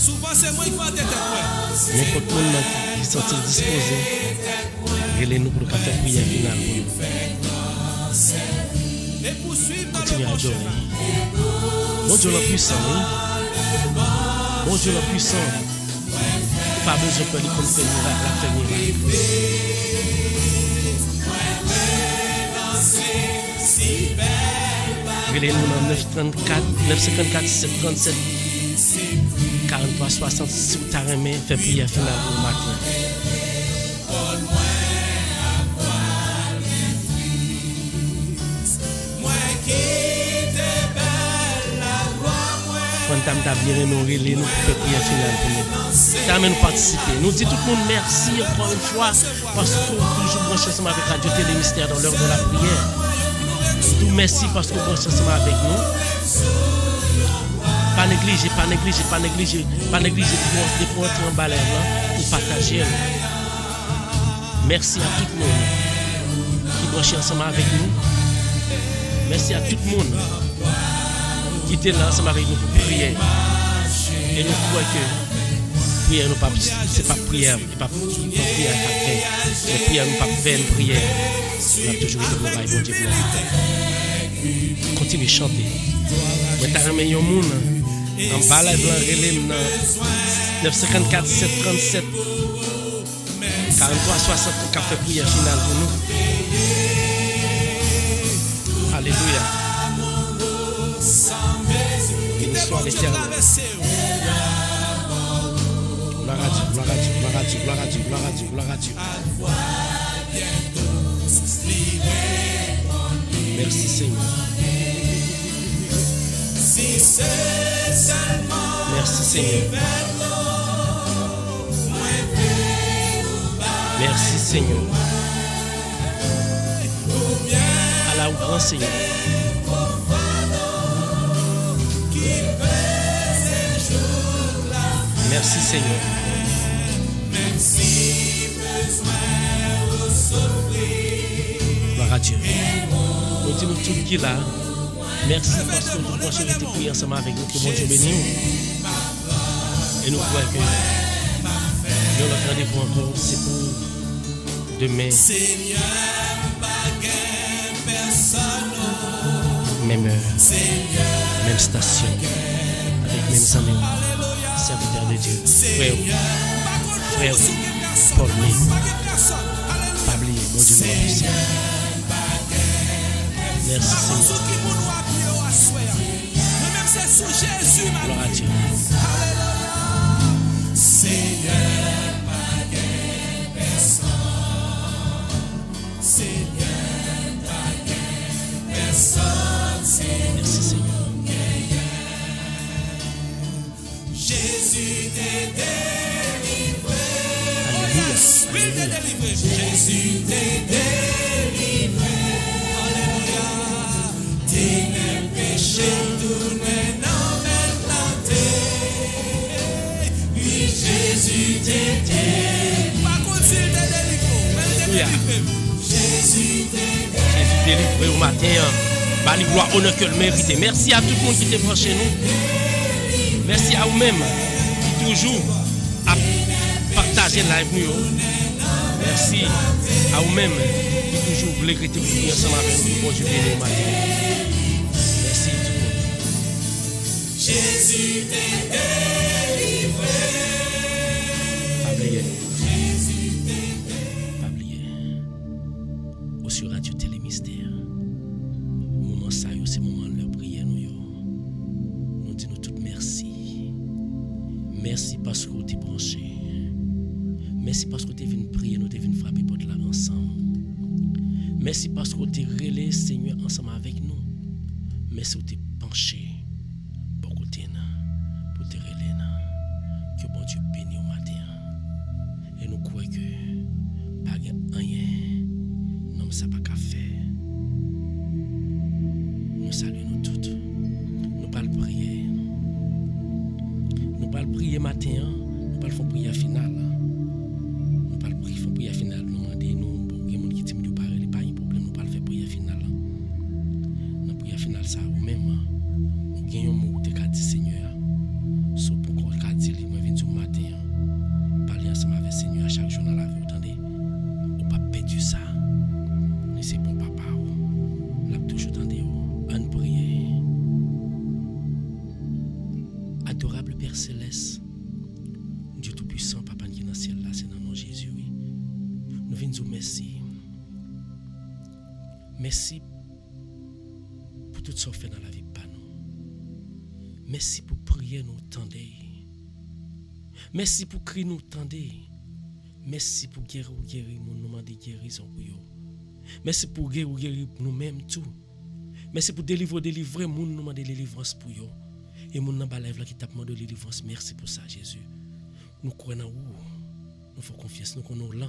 Souvent c'est moi qui fais tête. N'importe qui qui sont disposés. Relez-nous pour le faire prière finale pour nous. Continuez à adorer. Mon Dieu le puissant, oui. Mon Dieu le puissant. Pas besoin que nous fassions la miracle. Relez-nous dans 934, 954, 737, 43, 66 ou ta remè, fait prière finale pour le matin. Quand tu as bien nous relais, nous faisons prière finale pour nous. Tu as nous participer. Nous disons tout le monde merci encore une fois parce que toujours branché ensemble avec Radio Télé Mystère dans l'heure de la prière. Tout merci parce que vous branchez ensemble avec nous. Pas négliger de pour entrer en balai pour partager. Merci à tout le monde qui branché ensemble avec nous. Merci à tout le monde qui était là ensemble avec nous pour prier. Et nous croyons que prière nous pas c'est pas prière, pas prière à faire. Mais prière nous pas faire une prière. On a toujours été pour bon Dieu pour continuer à chanter. Mais t'as remis un monde en bas là blanc relais 954 737 43 60 pour faire prière finale pour nous. Alléluia. Béni soit l'Éternel. Gloire à Dieu, gloire à Dieu, gloire à Dieu, gloire à Dieu, gloire à Dieu, gloire à Dieu. Merci Seigneur. Merci Seigneur. Merci Seigneur. Allah au grand Seigneur. Merci Seigneur. Gloire à Dieu. Nous disons tout qui là. Merci parce que nous pouvons été prier ensemble avec nous. Que bon Dieu bénisse nous. Et nous croyons que notre rendez-vous encore, c'est pour demain. Même heure, même station, avec mêmes amis, serviteurs de Dieu. Frère, Paul, pas oublier, mon Dieu, notre puissant. Merci Seigneur. Gloire à Dieu. Merci Seigneur. Jésus t'est délivré. Alléluia. Jésus t'est délivré. Alléluia. Tes péchés tournés dans mes plantés. Oui, Jésus t'est délivré. Par contre, s'il t'est délivré. Jésus t'est délivré au matin. Bah, les gloires, honneur que le mérite. Merci à tout le monde qui était branché nous. Merci à vous-même qui toujours a partagé la live nous. Merci à vous-même qui toujours voulez rester pour ensemble avec nous. Bon Dieu béni au matin. Merci tout le monde. Jésus t'est délivré. Pas oublier. Pas oublier. Au sur Radio Télé Mystère. Moment ça, c'est moment de leur prière nous. Nous disons tout merci. Merci parce que vous êtes branché. Merci parce que vous êtes venu prier, nous êtes venu frapper porte là ensemble. Merci parce que vous êtes relais Seigneur ensemble avec nous. Merci que vous êtes penché pour côté pour te relais. Que bon Dieu bénisse au matin. Et nous croyons que pas rien, non ça pas qu'à faire. Nous saluons nous toutes. Nous parlons prier. Nous parlons prier matin. Nous parlons faire prière finale. Nous parlons prière finale. Nous demandons nous pour que les gens qui disent que parler pas un problème. Nous parlons faire prière finale. Dans prière finale ça ou même nous gagnons mot de qu'a dit Seigneur. Sauf pour qu'on qu'a dit moi viens du matin. Parler ensemble avec Seigneur chaque jour dans la vie. Attendez. Ou pas perdre Merci pour tout ce qu'on fait dans la vie pas nous. Merci pour prier nous tendez. Merci pour crier nous tendez. Merci pour guérir nous demander guérison pour yo. Merci pour guérir nous-mêmes tout. Merci pour délivrer moun nous demander délivrance pour yo. Et moun nan ba lève là qui t'a demandé délivrance. Merci pour ça Jésus. Nous croyons où nous faisons confiance, nous connaissons là,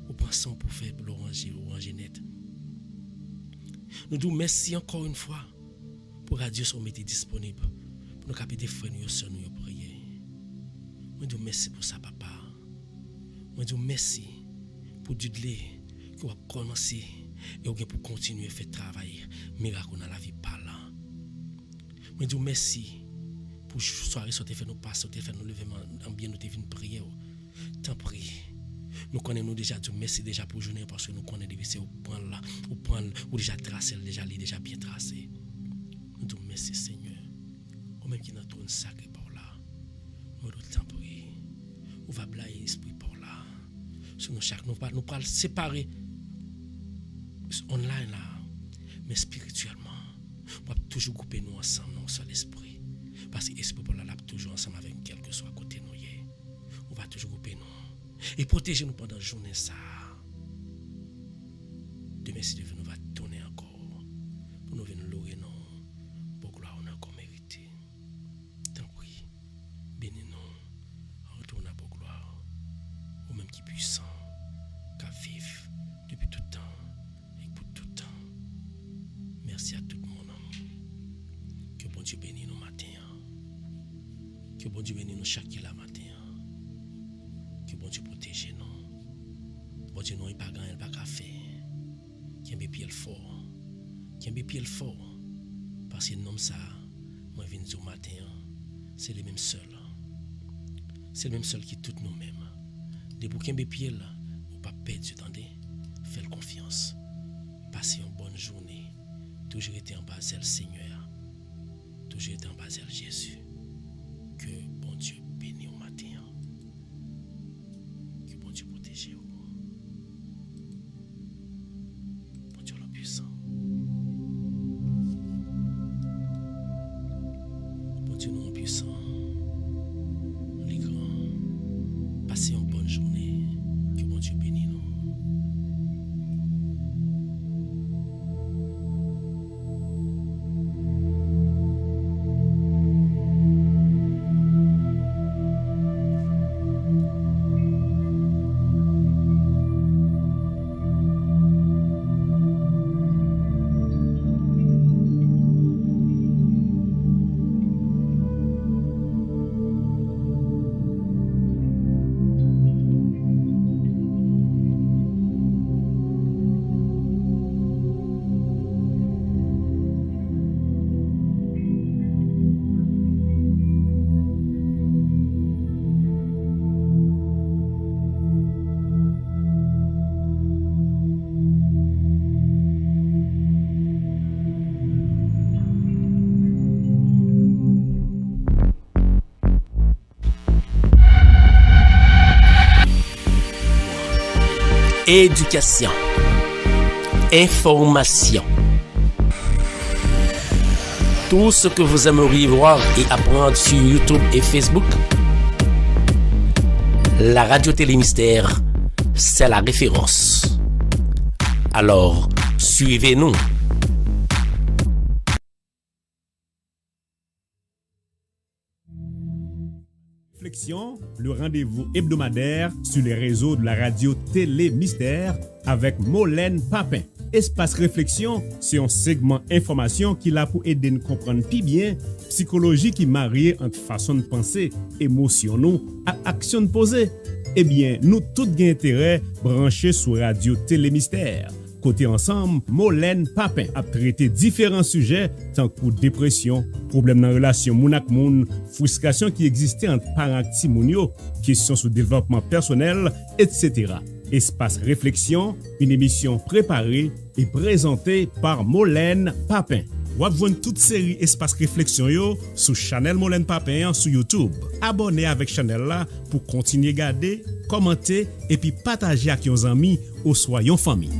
nous pensons pour faire l'oranger net. Nous disons merci encore une fois pour Radio Son Métier disponible, pour nous capter des frères nous sur nous prier. Nous disons merci pour ça papa. Nous disons merci pour du lait qui va commencer et pour continuer à faire travail miracle dans la vie par là. Nous disons merci pour soirée sauter faire nous passer, faire nous lever en bien nous venir prier. Tant prie. Nous connaissons déjà du merci déjà pour journée parce que nous connaissons déjà au point là, ou déjà tracé, déjà bien tracé. Nous disons merci Seigneur. Ou même qui dans trône sacré par là. Nous tant prie. On va blayer l'esprit par là. Sur nous chaque nous pas séparer online là, mais spirituellement, on va toujours couper nous ensemble dans seul esprit. Parce que l'esprit pour là toujours ensemble avec quel que soit côté nous. On va toujours couper nous. Et protéger nous pendant la journée ça. Demain si Dieu nous va tourner encore. Pour nous venir louer nous. Pour gloire on a encore mérité. Tant pis. Bénis nous. Retourne à pour gloire. Ou même qui puissant. Qui vive depuis tout temps. Et pour tout temps. Merci à tout le monde. Que bon Dieu bénisse nous matin. Que bon Dieu bénisse nous chaque matin. Que bon Dieu protège nous. Bon Dieu, nous, il pas grand, il pas café. Qui a pied fort. Qui a pied fort. Parce que nom ça, moi, je viens du matin, c'est le même seul. C'est le même seul qui tout nous-mêmes. Depuis qu'il y a pied là, ou pas perdre du temps, faites confiance. Passez une bonne journée. Toujours été en bas le Seigneur. Toujours été en bas Jésus. Que bon Dieu bénisse au matin. Éducation, information. Tout ce que vous aimeriez voir et apprendre sur YouTube et Facebook, la Radio Télémystère, c'est la référence. Alors, suivez-nous. Le rendez-vous hebdomadaire sur les réseaux de la radio Télémystère avec Molène Papin. Espace réflexion, c'est un segment information qui l'a pour aider nous comprendre plus bien psychologie qui marie entre façon de penser, émotion nous à action de poser. Eh bien, nous tous gain intérêt branchés sur radio Télémystère. Côté ensemble, Molène Papin a traité différents sujets tant que dépression, problèmes dans la relation moun ak moun, frustration qui existait entre parents et timounio, questions sur développement personnel, etc. Espace réflexion, une émission préparée et présentée par Molène Papin. Vous avez toute série Espace Réflexion yo sur Channel Molène Papin sur YouTube. Abonnez avec Channel là pour continuer à regarder, commenter et puis partager avec vos amis ou soyons famille.